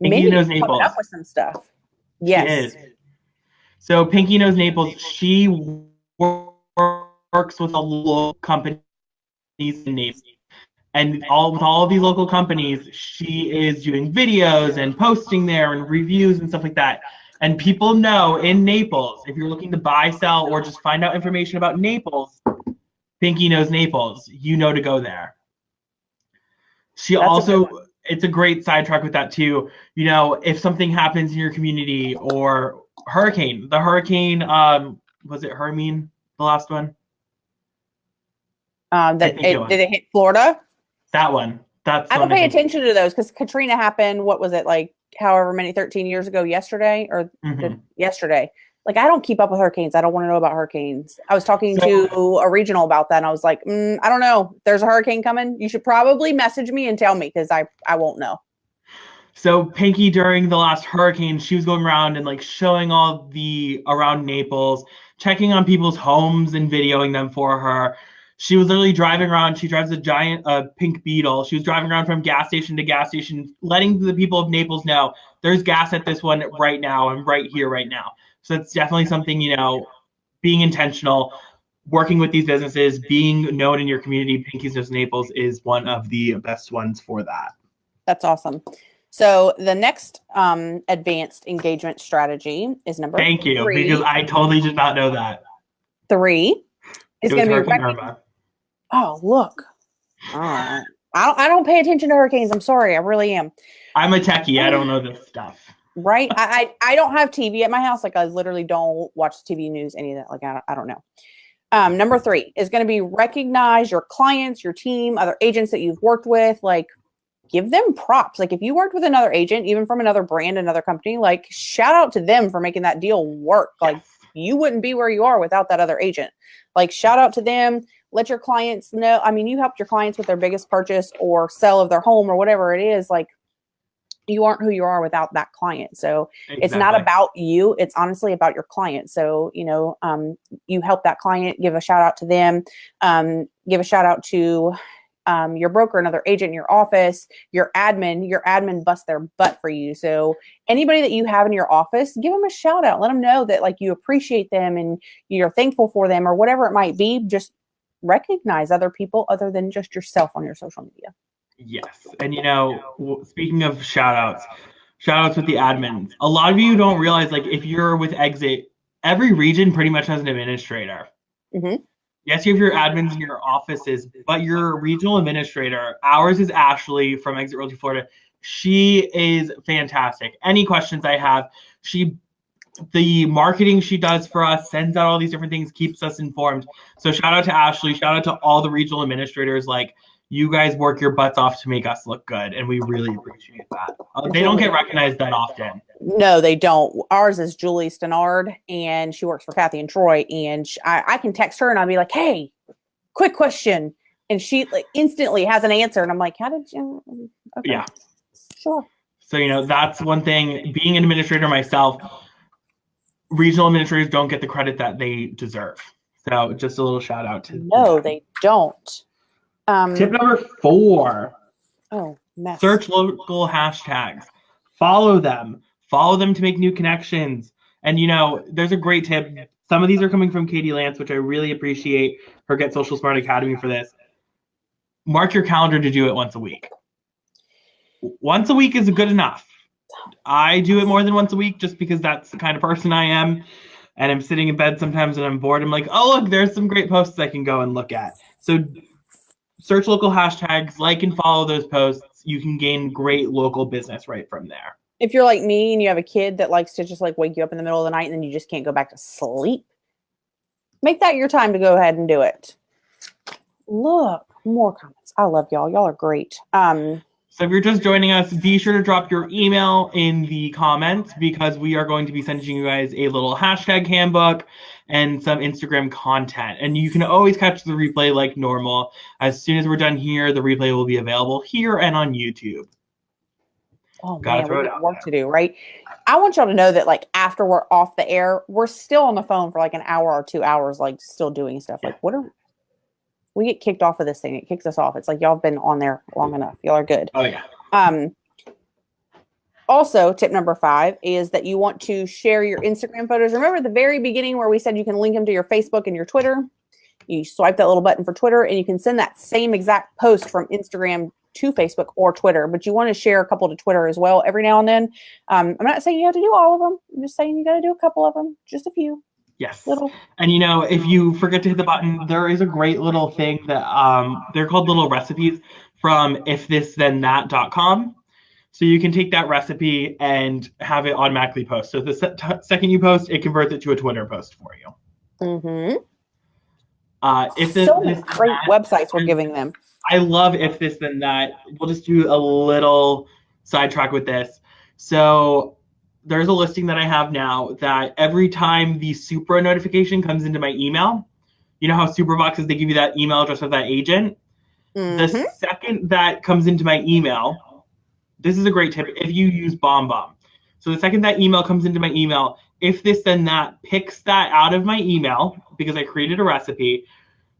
Pinky Nose Naples. Coming up with some stuff. Yes. She is. So Pinky Nose Naples, she works with a local companies in Naples. And with all of these local companies, she is doing videos and posting there and reviews and stuff like that. And people know in Naples, if you're looking to buy, sell, or just find out information about Naples, Pinky Knows Naples, you know to go there. She also, it's a great sidetrack with that too. You know, if something happens in your community or hurricane, was it Hermine, the last one? Did it hit Florida? That one. I don't pay attention to those because Katrina happened, what was it, like however many, 13 years ago yesterday or yesterday. Like, I don't keep up with hurricanes. I don't want to know about hurricanes. I was talking to a regional about that, and I was like, I don't know. There's a hurricane coming. You should probably message me and tell me because I won't know. So Pinky, during the last hurricane, she was going around and like showing all around Naples, checking on people's homes and videoing them for her. She was literally driving around. She drives a giant pink Beetle. She was driving around from gas station to gas station, letting the people of Naples know there's gas at this one right now. I'm right here right now. So it's definitely something, you know, being intentional. working with these businesses, being known in your community, Pinky's Nose Naples is one of the best ones for that. That's awesome. So the next advanced engagement strategy is number Thank you, 3. because I totally did not know that. 3 is going to be Hurricane Irma. Oh, look. Oh, I don't pay attention to hurricanes. I'm sorry. I really am. I'm a techie. I don't know this stuff. Right? I don't have TV at my house. Like, I literally don't watch TV news, any of that. Like, I don't know. Number 3 is going to be recognize your clients, your team, other agents that you've worked with. Like, give them props. Like, if you worked with another agent, even from another brand, another company, like, shout out to them for making that deal work. Like, you wouldn't be where you are without that other agent. Like, shout out to them. Let your clients know. I mean, you helped your clients with their biggest purchase or sale of their home or whatever it is. Like, you aren't who you are without that client. So It's not about you. It's honestly about your client. So, you help that client, give a shout out to them, give a shout out to your broker, another agent in your office, your admin busts their butt for you. So anybody that you have in your office, give them a shout out. Let them know that, like, you appreciate them and you're thankful for them or whatever it might be. Just recognize other people other than just yourself on your social media. Yes. And, speaking of shout outs with the admins. A lot of you don't realize, like, if you're with Exit, every region pretty much has an administrator. Mm-hmm. Yes, you have your admins in your offices, but your regional administrator, ours is Ashley from Exit Realty Florida. She is fantastic. Any questions I have, the marketing she does for us, sends out all these different things, keeps us informed. So shout out to Ashley, shout out to all the regional administrators. Like, you guys work your butts off to make us look good, and we really appreciate that. They don't get recognized that often. No, they don't. Ours is Julie Stenard, and she works for Kathy and Troy, and I can text her, and I'll be like, hey, quick question. And she, like, instantly has an answer, and I'm like, how did you? Okay. Yeah. Sure. So, that's one thing. Being an administrator myself, regional administrators don't get the credit that they deserve. So just a little shout out to them. No, they don't. Tip number 4. Oh, mess. Search local hashtags. Follow them to make new connections. And, there's a great tip. Some of these are coming from Katie Lance, which I really appreciate her Get Social Smart Academy for this. Mark your calendar to do it once a week. Once a week is good enough. I do it more than once a week just because that's the kind of person I am. And I'm sitting in bed sometimes and I'm bored. I'm like, oh, look, there's some great posts I can go and look at. So search local hashtags, like and follow those posts. You can gain great local business right from there. If you're like me and you have a kid that likes to just, like, wake you up in the middle of the night and then you just can't go back to sleep, make that your time to go ahead and do it. Look, more comments. I love y'all. Y'all are great. So if you're just joining us, be sure to drop your email in the comments because we are going to be sending you guys a little hashtag handbook and some Instagram content. And you can always catch the replay like normal. As soon as we're done here, the replay will be available here and on YouTube. Oh, man, we got work to do, right? I want y'all to know that, like, after we're off the air, we're still on the phone for like an hour or 2 hours, like, still doing stuff. Like, we get kicked off of this thing. It kicks us off. It's like, y'all have been on there long enough. Y'all are good. Oh, yeah. Also, tip number 5 is that you want to share your Instagram photos. Remember at the very beginning where we said you can link them to your Facebook and your Twitter? You swipe that little button for Twitter, and you can send that same exact post from Instagram to Facebook or Twitter, but you want to share a couple to Twitter as well every now and then. I'm not saying you have to do all of them. I'm just saying you got to do a couple of them, just a few. Yes. And, if you forget to hit the button, there is a great little thing that they're called little recipes from ifthisthenThat.com. So you can take that recipe and have it automatically post. So the second you post, it converts it to a Twitter post for you. Mm-hmm. So many great websites we're giving them. I love If This Then That. We'll just do a little sidetrack with this. So there's a listing that I have now that every time the Supra notification comes into my email, you know how Supra boxes, they give you that email address of that agent? Mm-hmm. The second that comes into my email, this is a great tip if you use BombBomb. So the second that email comes into my email, If This Then That picks that out of my email because I created a recipe,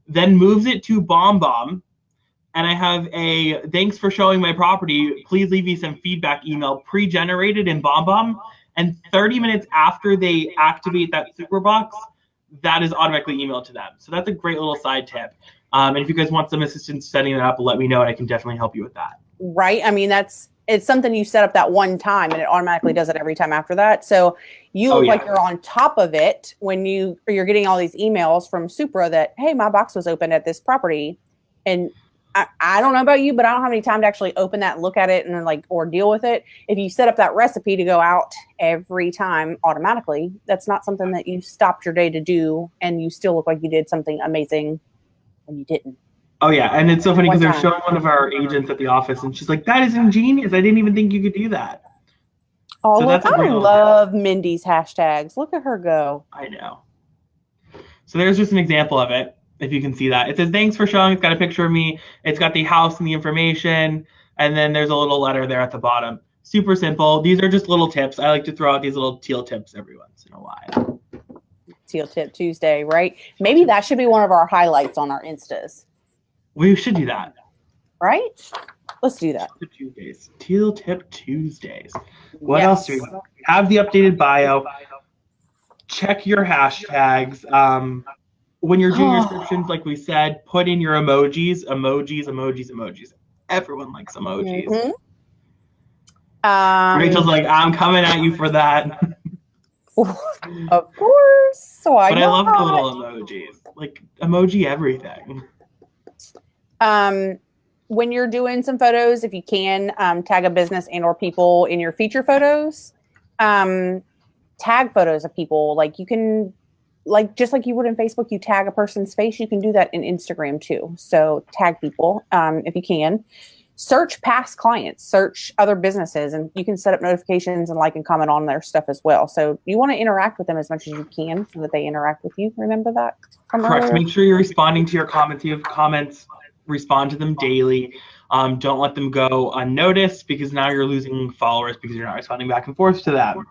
then moves it to BombBomb. And I have a thanks for showing my property. Please leave me some feedback email pre-generated in BombBomb. And 30 minutes after they activate that super box, that is automatically emailed to them. So that's a great little side tip. And if you guys want some assistance setting it up, let me know and I can definitely help you with that. Right. I mean, it's something you set up that one time and it automatically does it every time after that. So you look like you're on top of it when you're getting all these emails from Supra that, hey, my box was opened at this property. And I don't know about you, but I don't have any time to actually open that, look at it, and then or deal with it. If you set up that recipe to go out every time automatically, that's not something that you stopped your day to do, and you still look like you did something amazing when you didn't. Oh yeah, and it's so funny because they're showing one of our agents at the office, and she's like, "That is ingenious. I didn't even think you could do that." Oh, so look, I love Mindy's hashtags. Look at her go. I know. So there's just an example of it. If you can see that. It says, thanks for showing. It's got a picture of me. It's got the house and the information. And then there's a little letter there at the bottom. Super simple. These are just little tips. I like to throw out these little teal tips every once in a while. Teal Tip Tuesday, right? Maybe that should be one of our highlights on our Instas. We should do that. Right? Let's do that. Teal Tip Tuesdays. What else do we have? Have the updated bio. Check your hashtags. When you're doing your descriptions, like we said, put in your emojis. Everyone likes emojis. Mm-hmm. Rachel's like, I'm coming at you for that. Of course. But I love the little emojis. Like, emoji everything. When you're doing some photos, if you can, tag a business and or people in your feature photos. Tag photos of people. Like, you can... just like you would in Facebook, you tag a person's face, you can do that in Instagram too. So tag people if you can. Search past clients, search other businesses, and you can set up notifications and like and comment on their stuff as well. So you want to interact with them as much as you can so that they interact with you. Remember that? Correct. Make sure you're responding to your comments. You have comments, respond to them daily. Don't let them go unnoticed because now you're losing followers because you're not responding back and forth to them.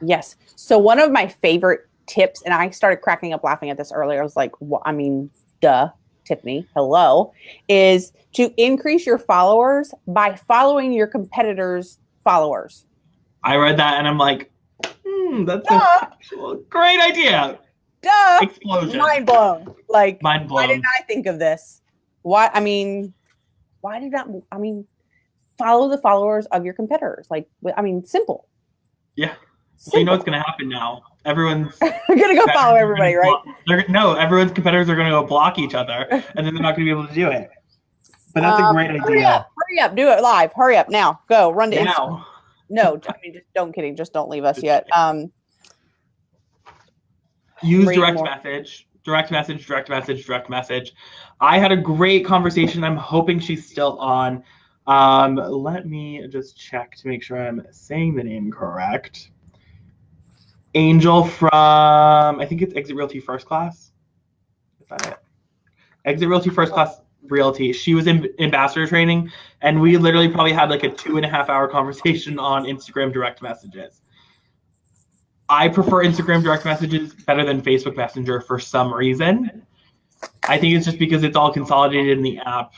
Yes. So one of my favorite tips, and I started cracking up laughing at this earlier. I was like, well, I mean, duh, Tiffany, hello, is to increase your followers by following your competitors' followers. I read that and I'm like, that's a great idea. Duh. Explosion. Mind blown. Like, mind blown. Why didn't I think of this? Why did not, follow the followers of your competitors. Like, simple. Yeah. So you know what's going to happen now. Everyone's going to go follow everybody, right? Everyone's competitors are going to go block each other, and then they're not going to be able to do it. But that's a great idea. Hurry up. Do it live. Hurry up now. Go. Run to now. Instagram. No, kidding. Just don't leave us yet. Use direct message. I had a great conversation. I'm hoping she's still on. Let me just check to make sure I'm saying the name correct. Angel from, I think it's Exit Realty First Class. Is that it? Exit Realty First Class Realty. She was in ambassador training, and we literally probably had like a 2.5-hour conversation on Instagram direct messages. I prefer Instagram direct messages better than Facebook Messenger for some reason. I think it's just because it's all consolidated in the app.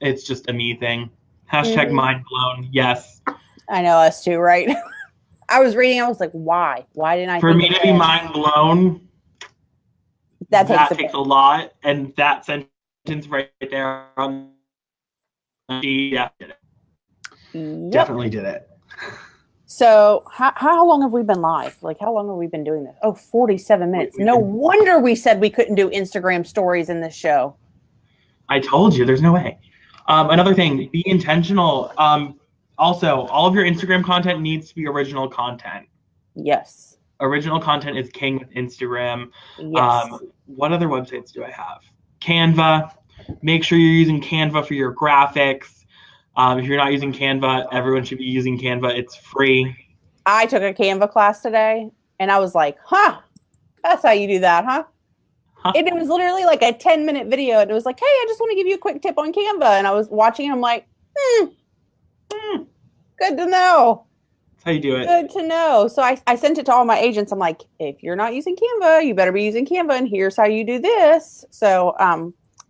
It's just a me thing. Hashtag mind blown. Yes. I know, us too, right? I was reading, I was like, why? Why didn't I? For me to be mind blown, that takes a lot. And that sentence right there, she did it. Yep. Definitely did it. So how long have we been live? Like, how long have we been doing this? Oh, 47 minutes. No wonder we said we couldn't do Instagram stories in this show. I told you, there's no way. Another thing, be intentional. Also, all of your Instagram content needs to be original content. Yes. Original content is king with Instagram. Yes. What other websites do I have? Canva. Make sure you're using Canva for your graphics. If you're not using Canva, everyone should be using Canva. It's free. I took a Canva class today, and I was like, that's how you do that, huh? And it was literally like a 10-minute video, and it was like, hey, I just want to give you a quick tip on Canva. And I was watching, and I'm like, good to know. That's how you do it. Good to know. So I sent it to all my agents. I'm like, if you're not using Canva, you better be using Canva, and here's how you do this. So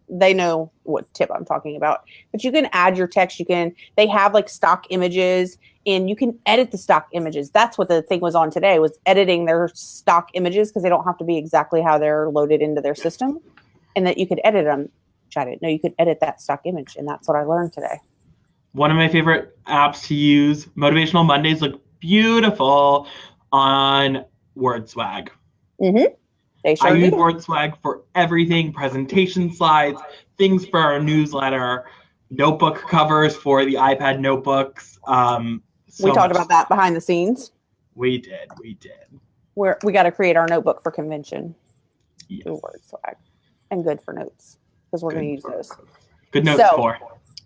they know what tip I'm talking about. But you can add your text. They have like stock images, and you can edit the stock images. That's what the thing was on today, was editing their stock images, because they don't have to be exactly how they're loaded into their system, and that you could edit them. Which I didn't know you could edit that stock image, and that's what I learned today. One of my favorite apps to use, Motivational Mondays look beautiful on WordSwag. Mm-hmm. I use WordSwag for everything: presentation slides, things for our newsletter, notebook covers for the iPad notebooks. We talked about that behind the scenes. We did. We got to create our notebook for convention. Yes. Through WordSwag. And good for notes, because we're going to use those. Good notes for.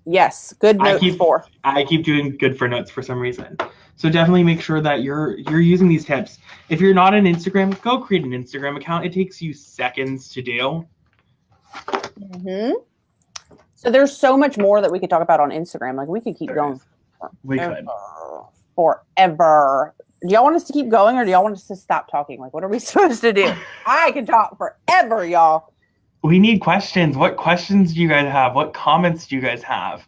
Yes, good notes for. I keep doing good for notes for some reason. So definitely make sure that you're using these tips. If you're not on Instagram, go create an Instagram account. It takes you seconds to do. Mm-hmm. So there's so much more that we could talk about on Instagram. Like, we could keep going. We could. Forever. Do y'all want us to keep going, or do y'all want us to stop talking? Like, what are we supposed to do? I can talk forever, y'all. We need questions. What questions do you guys have? What comments do you guys have?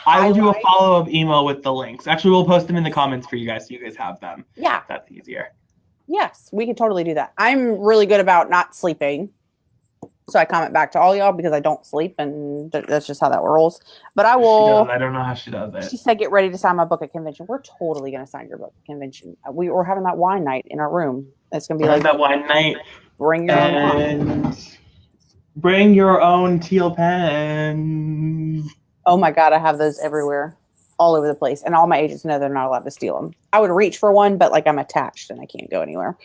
I will do a follow-up email with the links. Actually, we'll post them in the comments for you guys so you guys have them. Yeah. That's easier. Yes, we can totally do that. I'm really good about not sleeping. So I comment back to all y'all because I don't sleep, and that's just how that rolls. But I will. I don't know how she does it. She said, get ready to sign my book at convention. We're totally going to sign your book at convention. We're having that wine night in our room. It's going to be like that wine night. Bring your own wine. Bring your own teal pens. Oh my God, I have those everywhere, all over the place. And all my agents know they're not allowed to steal them. I would reach for one, but like I'm attached and I can't go anywhere.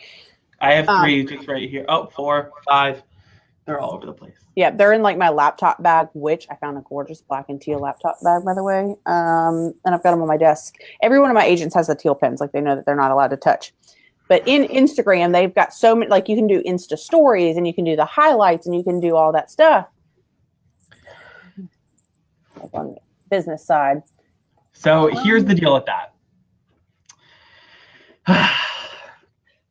I have 3 just right here. Oh, 4, 5. They're all over the place. Yeah, they're in like my laptop bag, which I found a gorgeous black and teal laptop bag, by the way. And I've got them on my desk. Every one of my agents has the teal pens. Like, they know that they're not allowed to touch. But in Instagram, they've got so many, like, you can do Insta stories, and you can do the highlights, and you can do all that stuff. Like on the business side. So here's the deal with that.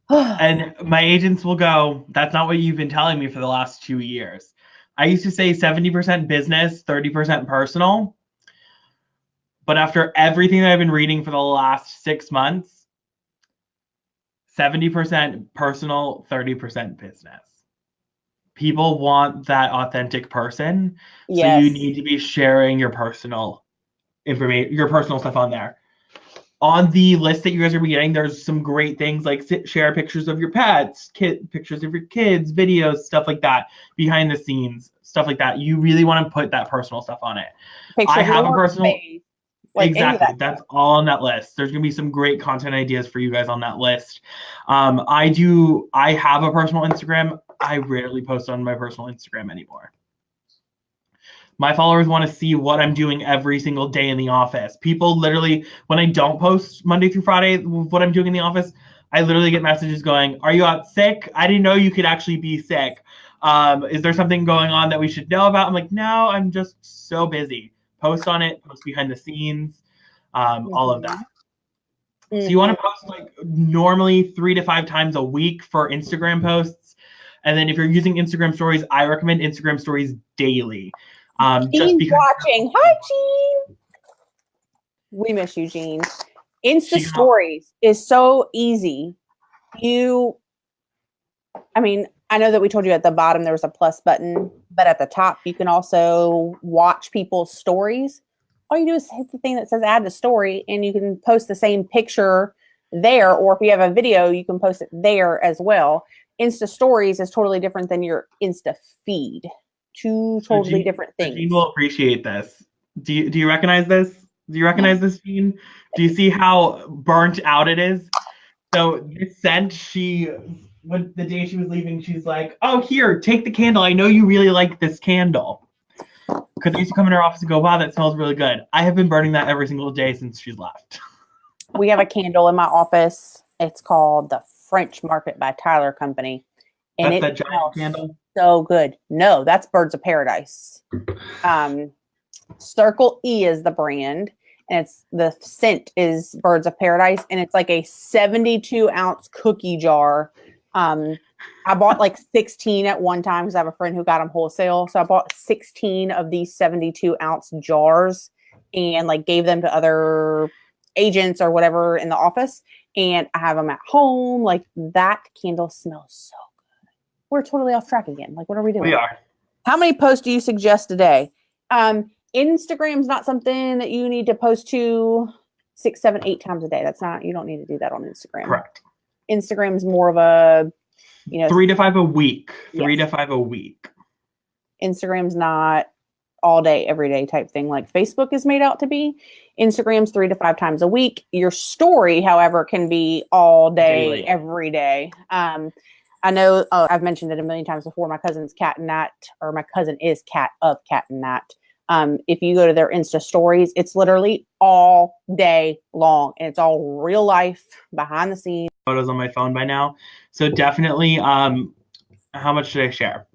And my agents will go, that's not what you've been telling me for the last 2 years. I used to say 70% business, 30% personal. But after everything that I've been reading for the last 6 months, 70% personal, 30% business. People want that authentic person. Yes. So you need to be sharing your personal information, your personal stuff on there. On the list that you guys are getting, there's some great things like share pictures of your pets, pictures of your kids, videos, stuff like that, behind the scenes, stuff like that. You really want to put that personal stuff on it. I have a personal... Like, exactly. That's all on that list. There's going to be some great content ideas for you guys on that list. I have a personal Instagram. I rarely post on my personal Instagram anymore. My followers want to see what I'm doing every single day in the office. People literally, when I don't post Monday through Friday what I'm doing in the office, I literally get messages going, are you out sick? I didn't know you could actually be sick. Is there something going on that we should know about? I'm like, no, I'm just so busy. Post on it, post behind the scenes, all of that. Mm-hmm. So you want to post like normally 3 to 5 times a week for Instagram posts. And then if you're using Instagram stories, I recommend Instagram stories daily. Just because watching. Hi, Jean. We miss you, Jean. Insta stories is so easy. I know that we told you at the bottom there was a plus button, but at the top you can also watch people's stories. All you do is hit the thing that says add to story, and you can post the same picture there, or if you have a video, you can post it there as well. Insta stories is totally different than your Insta feed. 2 totally different things. Jean will appreciate this. Do you recognize this? Do you recognize this, Jean? Do you see how burnt out it is? So this scent, the day she was leaving, she's like, oh, here, take the candle. I know you really like this candle. Because I used to come in her office and go, wow, that smells really good. I have been burning that every single day since she's left. We have a candle in my office. It's called the French Market by Tyler Company. And that's that giant candle? So good. No, that's Birds of Paradise. Circle E is the brand. And the scent is Birds of Paradise. And it's like a 72-ounce cookie jar. I bought like 16 at one time because I have a friend who got them wholesale. So I bought 16 of these 72-ounce jars and like gave them to other agents or whatever in the office. And I have them at home. Like that candle smells so good. We're totally off track again. Like, what are we doing? We are. How many posts do you suggest a day? Instagram's not something that you need to post to 6, 7, 8 times a day. That's not, you don't need to do that on Instagram. Correct. Instagram's more of a, 3 to 5 a week. Yes. 3 to 5 a week. Instagram's not all day, every day type thing like Facebook is made out to be. Instagram's 3 to 5 times a week. Your story, however, can be all day, Daily. every day. I know I've mentioned it a million times before. My cousin's Cat and Nat, or my cousin is Cat of Cat and Nat. If you go to their Insta stories, it's literally all day long and it's all real life behind the scenes. Photos on my phone by now. So definitely, how much should I share?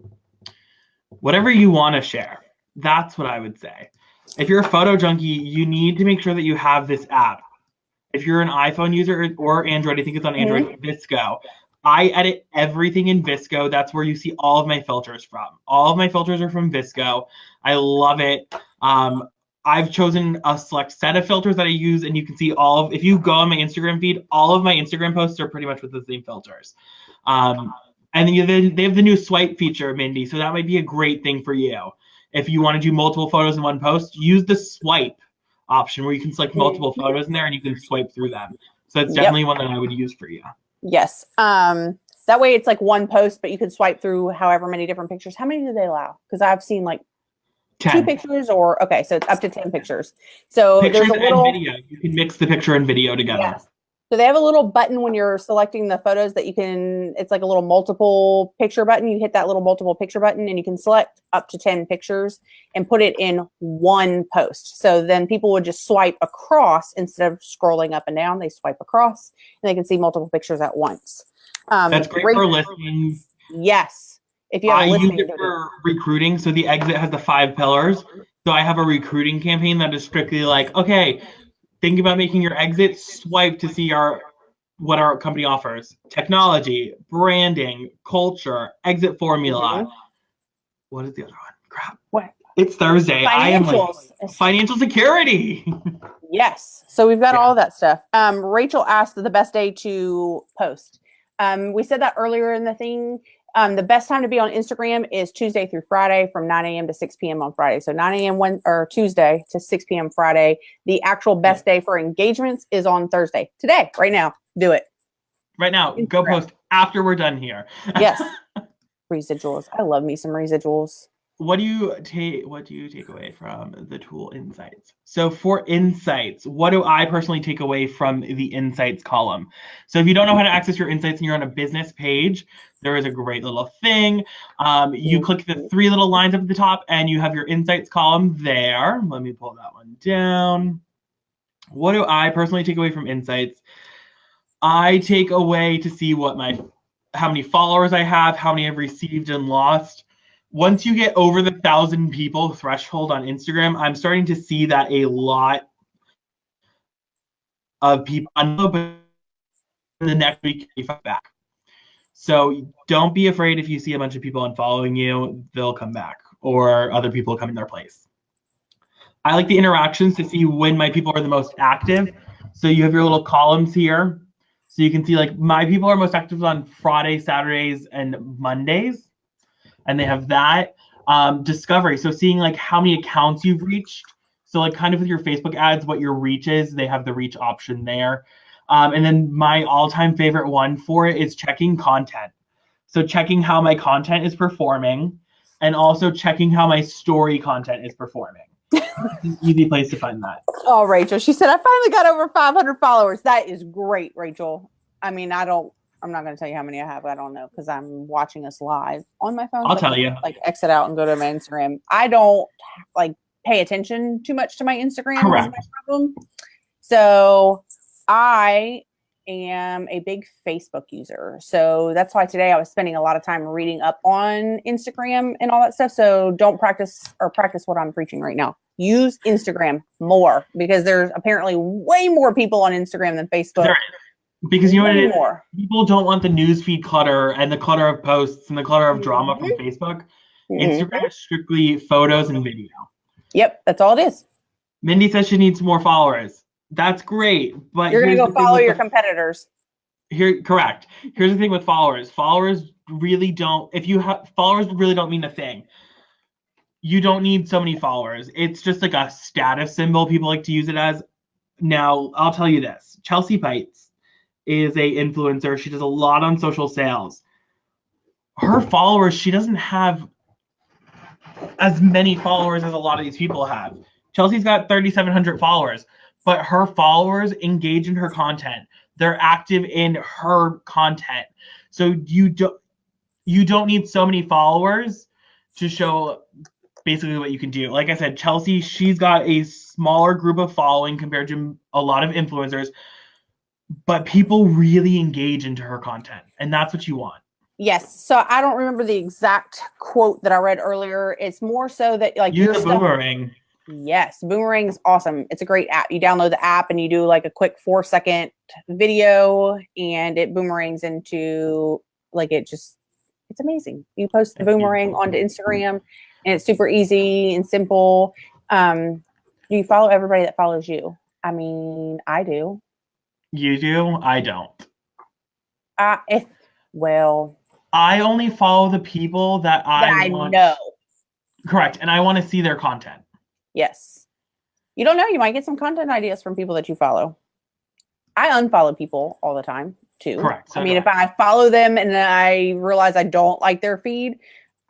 Whatever you want to share. That's what I would say. If you're a photo junkie, you need to make sure that you have this app. If you're an iPhone user or Android, I think it's on Android, Visco. I edit everything in Visco. That's where you see all of my filters from. All of my filters are from Visco. I love it. I've chosen a select set of filters that I use, and you can see all of, if you go on my Instagram feed, all of my Instagram posts are pretty much with the same filters. And then they have the new swipe feature, Mindy, so that might be a great thing for you. If you want to do multiple photos in one post, use the swipe option where you can select multiple photos in there and you can swipe through them. So that's definitely one that I would use for you. Yes. That way it's like one post, but you could swipe through however many different pictures. How many do they allow? Because I've seen like 10. 2 pictures or, okay, so it's up to 10 pictures. So pictures there's a little and video. You can mix the picture and video together. Yes. So they have a little button when you're selecting the photos that you can, it's like a little multiple picture button. You hit that little multiple picture button and you can select up to 10 pictures and put it in one post. So then people would just swipe across instead of scrolling up and down. They swipe across and they can see multiple pictures at once. That's great for listening. Yes. If you have I a use it for recruiting. So the exit has the 5 pillars. So I have a recruiting campaign that is strictly like, okay, think about making your exit, swipe to see what our company offers. Technology, branding, culture, exit formula. What is the other one? Crap. What? It's Thursday. I am like financial security. Yes. So we've got all of that stuff. Rachel asked the best day to post. We said that earlier in the thing. The best time to be on Instagram is Tuesday through Friday from 9 a.m. to 6 p.m. on Friday. So 9 a.m. Tuesday to 6 p.m. Friday. The actual best day for engagements is on Thursday. Today, right now. Do it. Right now. Instagram. Go post after we're done here. Yes. Residuals. I love me some residuals. What do you take away from the tool insights? So for insights, what do I personally take away from the insights column? So if you don't know how to access your insights and you're on a business page, there is a great little thing. You click the 3 little lines up at the top and you have your insights column there. Let me pull that one down. What do I personally take away from insights? I take away to see how many followers I have, how many I've received and lost. Once you get over the 1,000 people threshold on Instagram, I'm starting to see that a lot of people, but the next week you come back. So don't be afraid if you see a bunch of people unfollowing you, they'll come back or other people come in their place. I like the interactions to see when my people are the most active. So you have your little columns here. So you can see like my people are most active on Fridays, Saturdays, and Mondays. And they have that discovery. So seeing like how many accounts you've reached. So like kind of with your Facebook ads, what your reach is, they have the reach option there. And then my all-time favorite one for it is checking content. So checking how my content is performing and also checking how my story content is performing. Easy place to find that. Oh, Rachel, she said, I finally got over 500 followers. That is great, Rachel. I mean, I'm not going to tell you how many I have. I don't know because I'm watching us live on my phone. I'll tell you. Like exit out and go to my Instagram. I don't like pay attention too much to my Instagram. Correct. Is my problem. So I am a big Facebook user. So that's why today I was spending a lot of time reading up on Instagram and all that stuff. So don't practice what I'm preaching right now. Use Instagram more because there's apparently way more people on Instagram than Facebook. Because you know what Way it is? more. People don't want the newsfeed clutter and the clutter of posts and the clutter of drama from Facebook. Instagram is strictly photos and video. Yep, that's all it is. Mindy says she needs more followers. That's great, but You're gonna here's go the thing follow with your competitors. correct. Here's the thing with followers. Followers really don't. If you have followers, really don't mean a thing. You don't need so many followers. It's just like a status symbol. People like to use it as. Now, I'll tell you this. Chelsea Pites is a influencer. She does a lot on social sales. Her followers, she doesn't have as many followers as a lot of these people have. Chelsea's got 3,700 followers, but her followers engage in her content. They're active in her content. So you don't need so many followers to show basically what you can do. Like I said, Chelsea, she's got a smaller group of following compared to a lot of influencers, but people really engage into her content, and that's what you want. Yes. So I don't remember the exact quote that I read earlier. It's more so that like Use the Boomerang. Yes, Boomerang is awesome. It's a great app. You download the app and you do like a quick 4-second video, and it boomerangs into like it's amazing. You post the boomerang onto Instagram, and it's super easy and simple. Do you follow everybody that follows you? I mean, I do. You do? I don't. I only follow the people that I want. know. Correct. And I want to see their content. Yes. You don't know. You might get some content ideas from people that you follow. I unfollow people all the time too. Correct. So if I follow them and I realize I don't like their feed,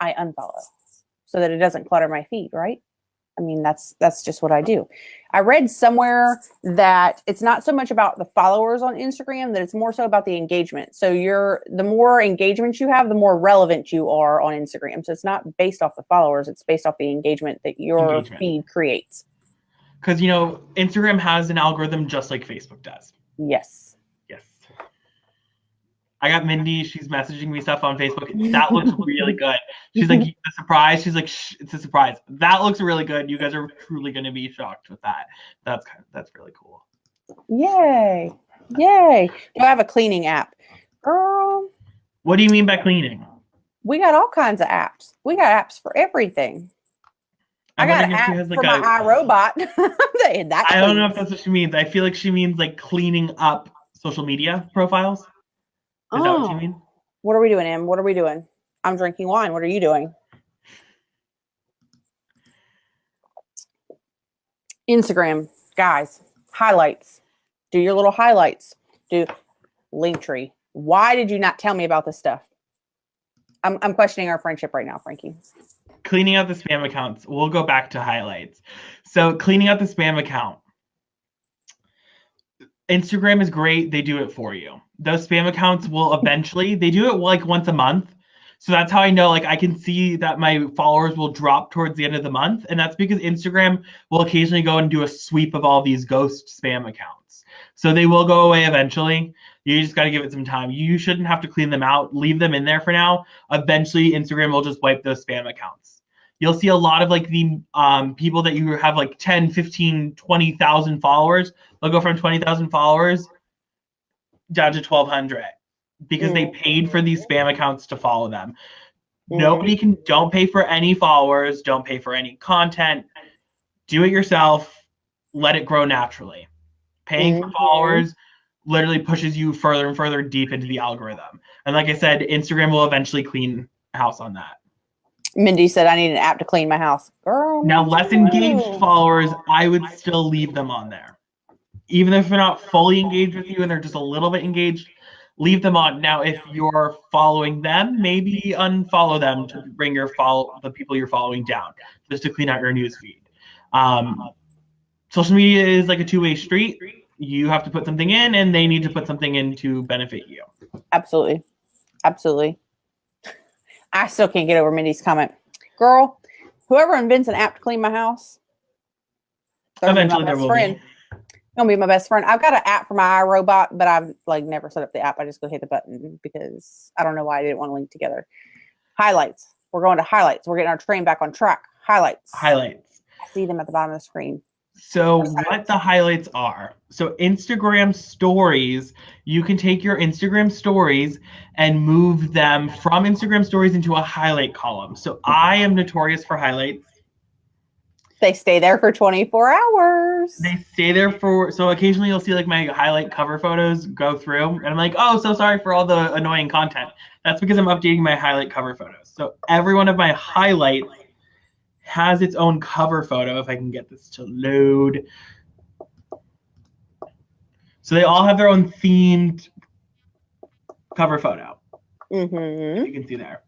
I unfollow so that it doesn't clutter my feed, right? I mean, that's just what I do. I read somewhere that it's not so much about the followers on Instagram, that it's more so about the engagement. So the more engagement you have, the more relevant you are on Instagram. So it's not based off the followers, it's based off the engagement that your feed creates. Because, Instagram has an algorithm just like Facebook does. Yes. Yes. I got Mindy. She's messaging me stuff on Facebook. That looks really good. She's like, a surprise. She's like, it's a surprise. That looks really good. You guys are truly going to be shocked with that. That's really cool. Yay. Yay. Do I have a cleaning app? Girl. What do you mean by cleaning? We got all kinds of apps. We got apps for everything. I got an app for my iRobot. I don't know if that's what she means. I feel like she means like cleaning up social media profiles. Is that what you mean? What are we doing, Em? What are we doing? I'm drinking wine. What are you doing? Instagram, guys, highlights. Do your little highlights. Do Linktree. Why did you not tell me about this stuff? I'm questioning our friendship right now, Frankie. Cleaning out the spam accounts. We'll go back to highlights. So cleaning out the spam account. Instagram is great. They do it for you. Those spam accounts will eventually, they do it like once a month. So that's how I know, like I can see that my followers will drop towards the end of the month. And that's because Instagram will occasionally go and do a sweep of all these ghost spam accounts. So they will go away eventually. You just got to give it some time. You shouldn't have to clean them out. Leave them in there for now. Eventually, Instagram will just wipe those spam accounts. You'll see a lot of like the people that you have like 10, 15, 20,000 followers. They'll go from 20,000 followers down to 1,200 because they paid for these spam accounts to follow them. Don't pay for any followers. Don't pay for any content. Do it yourself. Let it grow naturally. Paying for followers literally pushes you further and further deep into the algorithm. And like I said, Instagram will eventually clean house on that. Mindy said I need an app to clean my house. Girl. Now, less engaged followers, I would still leave them on there. Even if they're not fully engaged with you and they're just a little bit engaged, leave them on. Now, if you're following them, maybe unfollow them to bring the people you're following down, just to clean out your newsfeed. Social media is like a two-way street. You have to put something in, and they need to put something in to benefit you. Absolutely. Absolutely. I still can't get over Mindy's comment. Girl, whoever invents an app to clean my house, eventually there will be. Gonna be my best friend. I've got an app for my iRobot, but I've like never set up the app. I just go hit the button because I don't know why I didn't want to link together. Highlights. We're going to highlights. We're getting our train back on track. Highlights. Highlights. I see them at the bottom of the screen. So what the highlights are. So Instagram stories, you can take your Instagram stories and move them from Instagram stories into a highlight column. So I am notorious for highlights. They stay there for 24 hours. They stay there so occasionally you'll see like my highlight cover photos go through and I'm like, oh, so sorry for all the annoying content. That's because I'm updating my highlight cover photos. So every one of my highlights has its own cover photo, if I can get this to load. So they all have their own themed cover photo. Mm-hmm. You can see there.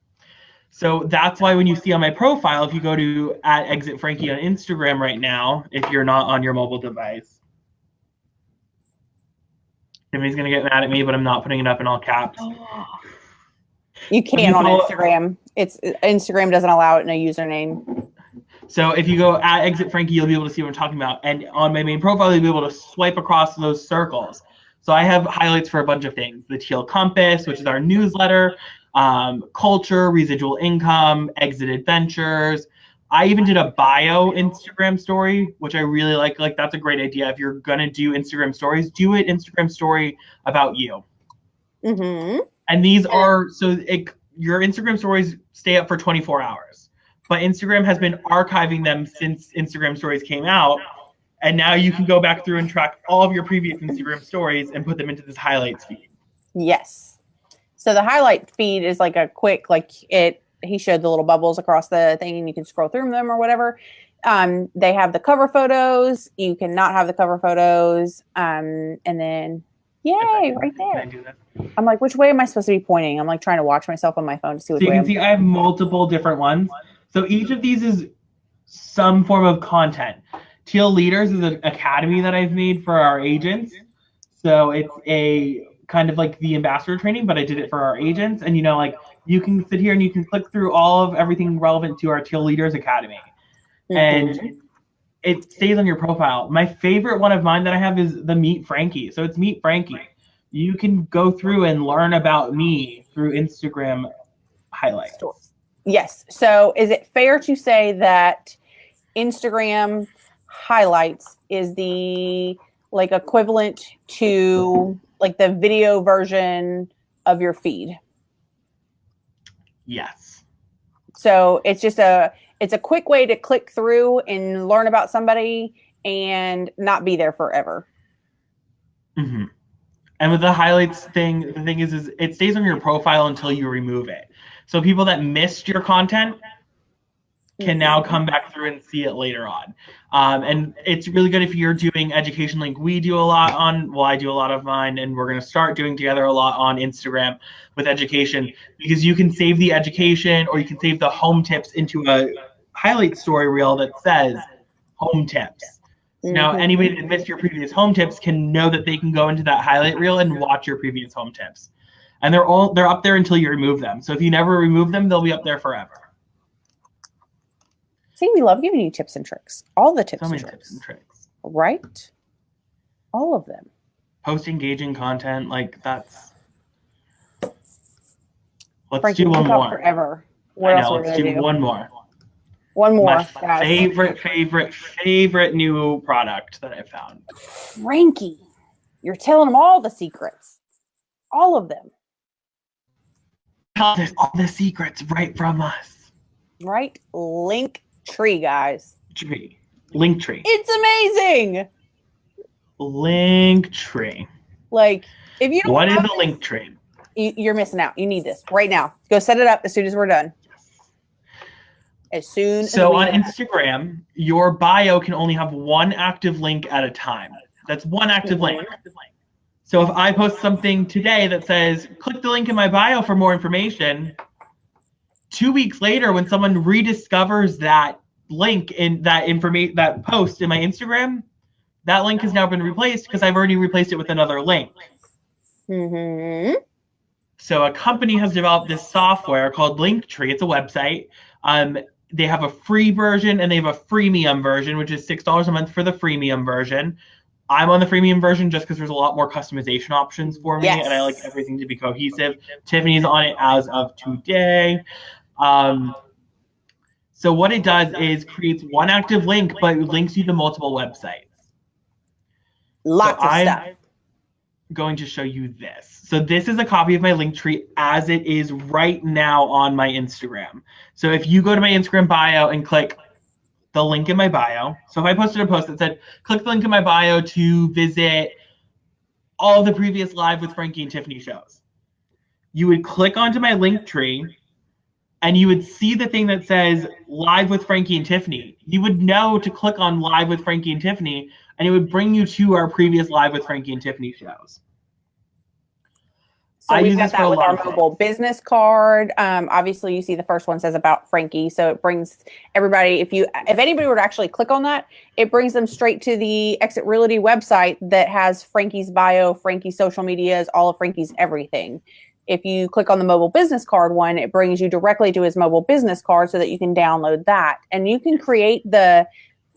So that's why when you see on my profile, if you go to @ExitFrankie on Instagram right now, if you're not on your mobile device, Tiffany's going to get mad at me, but I'm not putting it up in all caps. You can on Instagram. Instagram doesn't allow it in a username. So if you go @ExitFrankie, you'll be able to see what I'm talking about. And on my main profile, you'll be able to swipe across those circles. So I have highlights for a bunch of things. The Teal Compass, which is our newsletter, culture, residual income, exit adventures. I even did a bio Instagram story, which I really like. Like, that's a great idea. If you're going to do Instagram stories, do it Instagram story about you. Mm-hmm. And these are, your Instagram stories stay up for 24 hours. But Instagram has been archiving them since Instagram stories came out. And now you can go back through and track all of your previous Instagram stories and put them into this highlights feed. Yes. So the highlight feed is like a quick, he showed the little bubbles across the thing and you can scroll through them or whatever. They have the cover photos. You cannot have the cover photos. And then, yay, right there. Can I do that? I'm like, which way am I supposed to be pointing? I'm like trying to watch myself on my phone to see which way. So you can see I have multiple different ones. So each of these is some form of content. Teal Leaders is an academy that I've made for our agents. So it's a kind of like the ambassador training, but I did it for our agents. And, you can sit here and you can click through all of everything relevant to our Teal Leaders Academy. Mm-hmm. And it stays on your profile. My favorite one of mine that I have is the Meet Frankie. So it's Meet Frankie. You can go through and learn about me through Instagram highlights. Yes. So is it fair to say that Instagram highlights is the equivalent to the video version of your feed? Yes. So it's just a quick way to click through and learn about somebody and not be there forever. Mm-hmm. And with the highlights thing, the thing is it stays on your profile until you remove it. So people that missed your content can now come back through and see it later on. And it's really good if you're doing Education Link. We do a lot I do a lot of mine, and we're going to start doing together a lot on Instagram with education, because you can save the education or you can save the home tips into a highlight story reel that says home tips. So now anybody that missed your previous home tips can know that they can go into that highlight reel and watch your previous home tips. And they're up there until you remove them. So if you never remove them, they'll be up there forever. See, we love giving you tips and tricks. All the tips, so many and tricks. Tips and tricks. Right? All of them. Post engaging content, that's... Let's Frankie, do one more. Forever. What else let's do one more. One more. My favorite new product that I found. Frankie, you're telling them all the secrets. All of them. Tell us all the secrets right from us. Right? Linktree, guys. Linktree. It's amazing. Linktree. If you don't What is a Linktree? You're missing out. You need this right now. Go set it up as soon as we're done. As soon as So on Instagram, your bio can only have one active link at a time. That's one active link. So if I post something today that says, click the link in my bio for more information, 2 weeks later, when someone rediscovers that link in that post in my Instagram, that link has now been replaced because I've already replaced it with another link. Mm-hmm. So a company has developed this software called Linktree. It's a website. They have a free version and they have a freemium version, which is $6 a month for the freemium version. I'm on the freemium version just because there's a lot more customization options for me, and I like everything to be cohesive. Tiffany's on it as of today. So So what it does is creates one active link, but it links you to multiple websites. Lots of stuff. I'm going to show you this. So this is a copy of my link tree as it is right now on my Instagram. So if you go to my Instagram bio and click the link in my bio. So if I posted a post that said, click the link in my bio to visit all of the previous Live with Frankie and Tiffany shows, you would click onto my link tree and you would see the thing that says Live with Frankie and Tiffany. You would know to click on Live with Frankie and Tiffany, and it would bring you to our previous Live with Frankie and Tiffany shows. So we've got that with our mobile business card. Obviously, you see the first one says about Frankie, so it brings everybody. If anybody were to actually click on that, it brings them straight to the Exit Realty website that has Frankie's bio, Frankie's social medias, all of Frankie's everything. If you click on the mobile business card one, it brings you directly to his mobile business card so that you can download that, and you can create the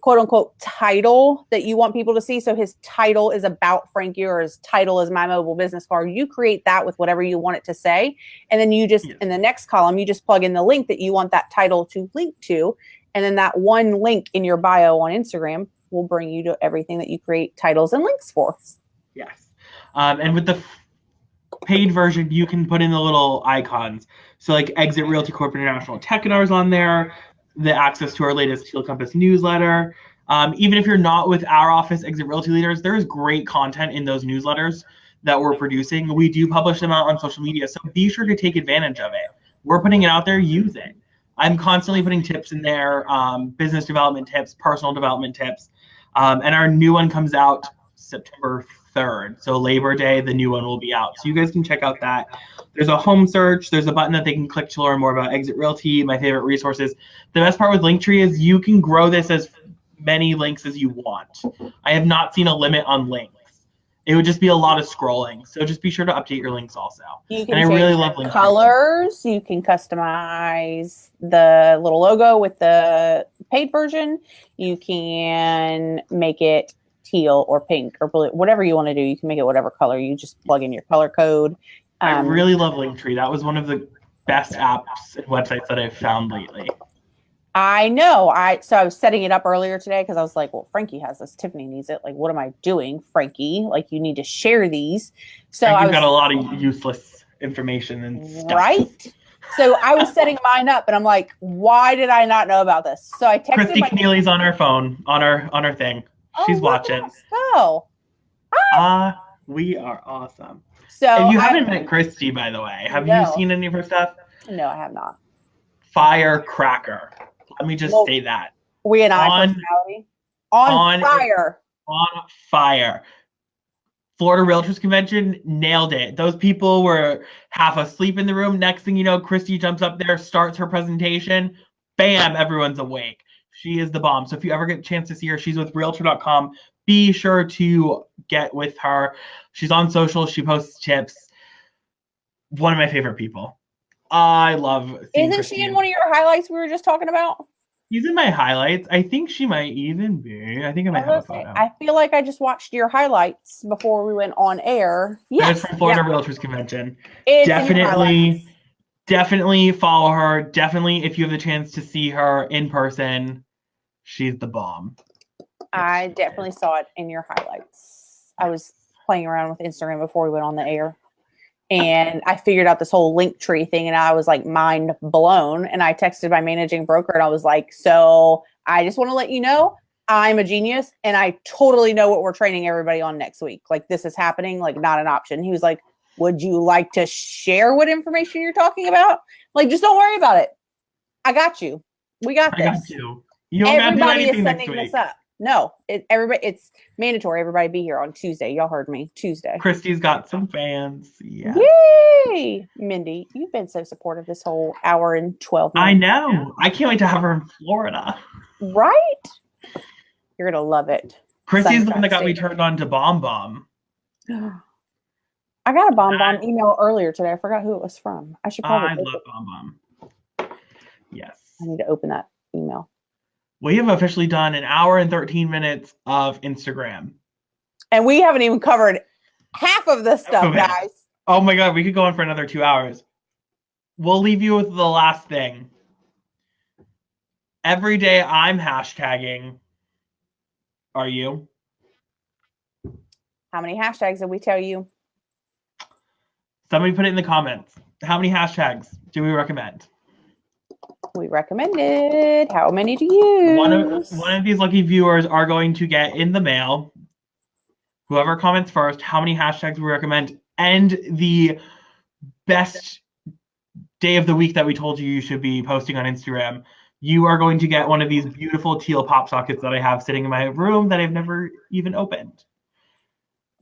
quote unquote title that you want people to see. So his title is about Frankie, or his title is my mobile business card. You create that with whatever you want it to say. And then you just, in the next column, you just plug in the link that you want that title to link to. And then that one link in your bio on Instagram will bring you to everything that you create titles and links for. Yes. And with the paid version, you can put in the little icons. So like Exit Realty Corporate International Techinar's on there, the access to our latest Teal Compass newsletter. Even if you're not with our office, Exit Realty Leaders, there is great content in those newsletters that we're producing. We do publish them out on social media, so be sure to take advantage of it. We're putting it out there, use it. I'm constantly putting tips in there, business development tips, personal development tips. And our new one comes out September 3rd. So Labor Day, the new one will be out. So you guys can check out that. There's a home search. There's a button that they can click to learn more about Exit Realty, my favorite resources. The best part with Linktree is you can grow this as many links as you want. I have not seen a limit on links. It would just be a lot of scrolling. So just be sure to update your links also. You can and I really love Linktree. Colors. You can customize the little logo with the paid version. You can make it teal or pink or blue, whatever you want to do. You can make it whatever color. You just plug in your color code. I really love Linktree. That was one of the best apps and websites that I've found lately. I know. So I was setting it up earlier today because I was like, well, Frankie has this. Tiffany needs it. Like, what am I doing, Frankie? Like, you need to share these. So Frankie's got a lot of useless information and stuff. Right? So I was setting mine up, and I'm like, why did I not know about this? So I texted Christy Keneally's on her phone, on our thing. She's watching. Let's go. Hi. We are awesome. So if you haven't met Christy, by the way, have you seen any of her stuff? No, I have not. Firecracker. Let me just say that. We and I personality. On fire. On fire. Florida Realtors Convention, nailed it. Those people were half asleep in the room. Next thing you know, Christy jumps up there, starts her presentation. Bam, everyone's awake. She is the bomb. So if you ever get a chance to see her, she's with Realtor.com. Be sure to get with her. She's on social. She posts tips. One of my favorite people. I love seeing Isn't Christy. she in one of your highlights we were just talking about? She's in my highlights. I think she might even be. I think I might have a photo. I feel like I just watched your highlights before we went on air. Yes. It's from Florida Realtors Convention. Definitely follow her. Definitely, if you have the chance to see her in person, she's the bomb. I definitely saw it in your highlights. I was playing around with Instagram before we went on the air, and I figured out this whole Linktree thing, and I was like mind blown. And I texted my managing broker, and I was like, so I just want to let you know I'm a genius, and I totally know what we're training everybody on next week. Like, this is happening, like, not an option. He was like, would you like to share what information you're talking about? Like, just don't worry about it. I got you. We got this. I got you. You don't got to do anything next week. This up. No, it's mandatory. Everybody be here on Tuesday. Y'all heard me. Tuesday. Christy's got some fans. Yeah. Yay! Mindy, you've been so supportive this whole hour and 12 minutes. I know. I can't wait to have her in Florida. Right? You're going to love it. Christy's the one that got me turned on to Bomb Bomb. I got a Bomb Bomb email earlier today. I forgot who it was from. I should probably. I love Bomb Bomb. Yes. I need to open that email. We have officially done an hour and 13 minutes of Instagram. And we haven't even covered half of this stuff, guys. Oh my God, we could go on for another 2 hours. We'll leave you with the last thing. Every day I'm hashtagging. Are you? How many hashtags did we tell you? Somebody put it in the comments. How many hashtags do we recommend? We recommended. How many to use? One of these lucky viewers are going to get in the mail, whoever comments first, how many hashtags we recommend, and the best day of the week that we told you should be posting on Instagram. You are going to get one of these beautiful teal pop sockets that I have sitting in my room that I've never even opened.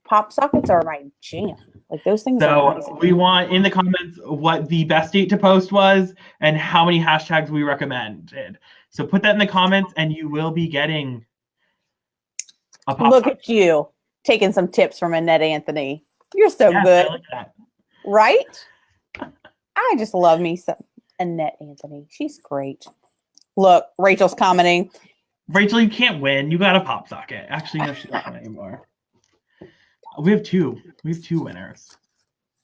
Pop sockets are my jam. Like those things are So amazing. we want in the comments what the best date to post was and how many hashtags we recommended. So put that in the comments and you will be getting a pop Look socket. at you taking some tips from Annette Anthony. You're so good. I like that. Right? I just love me some Annette Anthony. She's great. Look, Rachel's commenting. Rachel, you can't win. You got a pop socket. Actually, no, she doesn't anymore. We have two. We have two winners.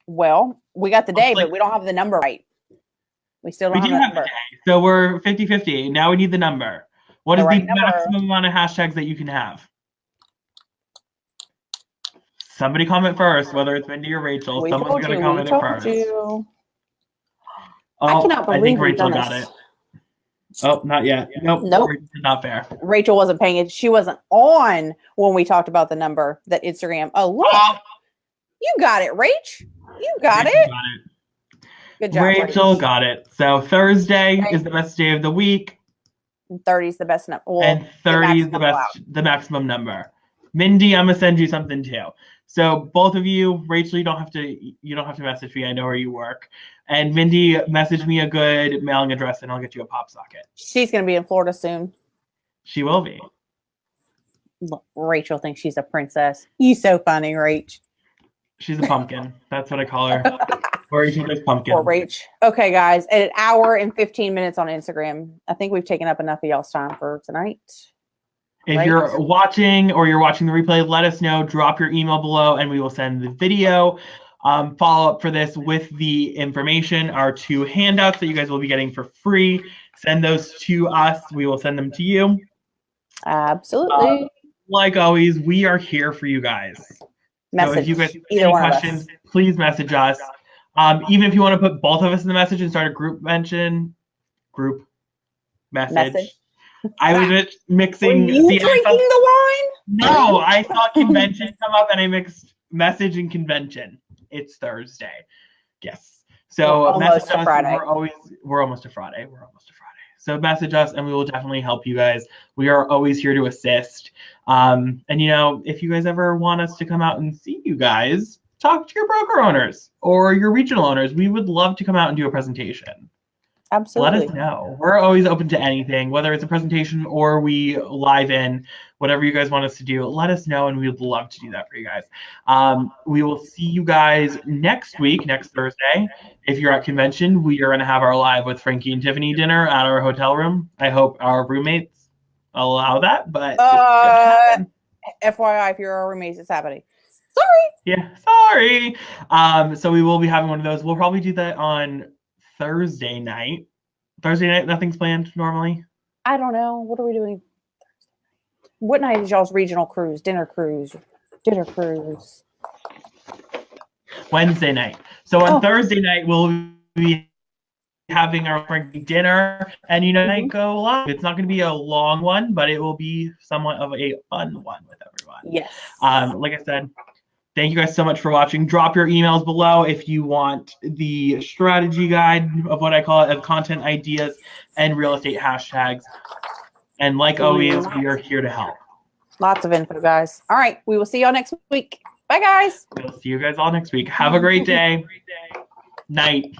Well, we got the day, but we don't have the number right. We still don't have the number. So we're 50-50. Now we need the number. What is the maximum amount of hashtags that you can have? Somebody comment first, whether it's Mindy or Rachel. Someone's going to comment it first. I cannot believe I think Rachel got it. Oh, not yet. Nope. Not fair. Rachel wasn't paying it. She wasn't on when we talked about the number that Instagram. Oh, look. You got it, Rach. You got it. Good job. Rachel got it. So Thursday is the best day of the week. And 30 is the best number. Well, and 30 is the maximum number. Mindy, I'm gonna send you something too. So both of you, Rachel, you don't have to message me. I know where you work. And Mindy, message me a good mailing address, and I'll get you a pop socket. She's gonna be in Florida soon. She will be. Look, Rachel thinks she's a princess. You so funny, Rach. She's a pumpkin. That's what I call her. Or you can just pumpkin. Or Rach. Okay, guys, at 1 hour and 15 minutes on Instagram. I think we've taken up enough of y'all's time for tonight. If you're watching or you're watching the replay, let us know. Drop your email below, and we will send the video follow-up for this with the information. Our 2 handouts that you guys will be getting for free. Send those to us. We will send them to you. Absolutely. Like always, we are here for you guys. So if you guys have any questions, please message us. Even if you want to put both of us in the message and start a group message. I was mixing. Were you drinking the wine? No, I saw convention come up and I mixed message and convention. It's Thursday. Yes. So almost a Friday. We're almost a Friday. So message us and we will definitely help you guys. We are always here to assist. And if you guys ever want us to come out and see you guys, talk to your broker owners or your regional owners. We would love to come out and do a presentation. Absolutely. Let us know. We're always open to anything, whether it's a presentation or we live in, whatever you guys want us to do, let us know and we would love to do that for you guys. We will see you guys next week, next Thursday. If you're at convention, we are going to have our live with Franke and Tiffany dinner at our hotel room. I hope our roommates allow that, but FYI, if you're our roommates, it's happening. Sorry. So we will be having one of those. We'll probably do that on Thursday night. Nothing's planned normally. I don't know. What are we doing? What night is y'all's regional cruise? Dinner cruise. Wednesday night. So on Thursday night we'll be having our dinner and might go live. It's not going to be a long one, but it will be somewhat of a fun one with everyone. Yes. Like I said, thank you guys so much for watching. Drop your emails below if you want the strategy guide of what I call it, of content ideas and real estate hashtags. And like always, we are here to help. Lots of info, guys. All right. We will see y'all next week. Bye, guys. We'll see you guys all next week. Have a great day. Night.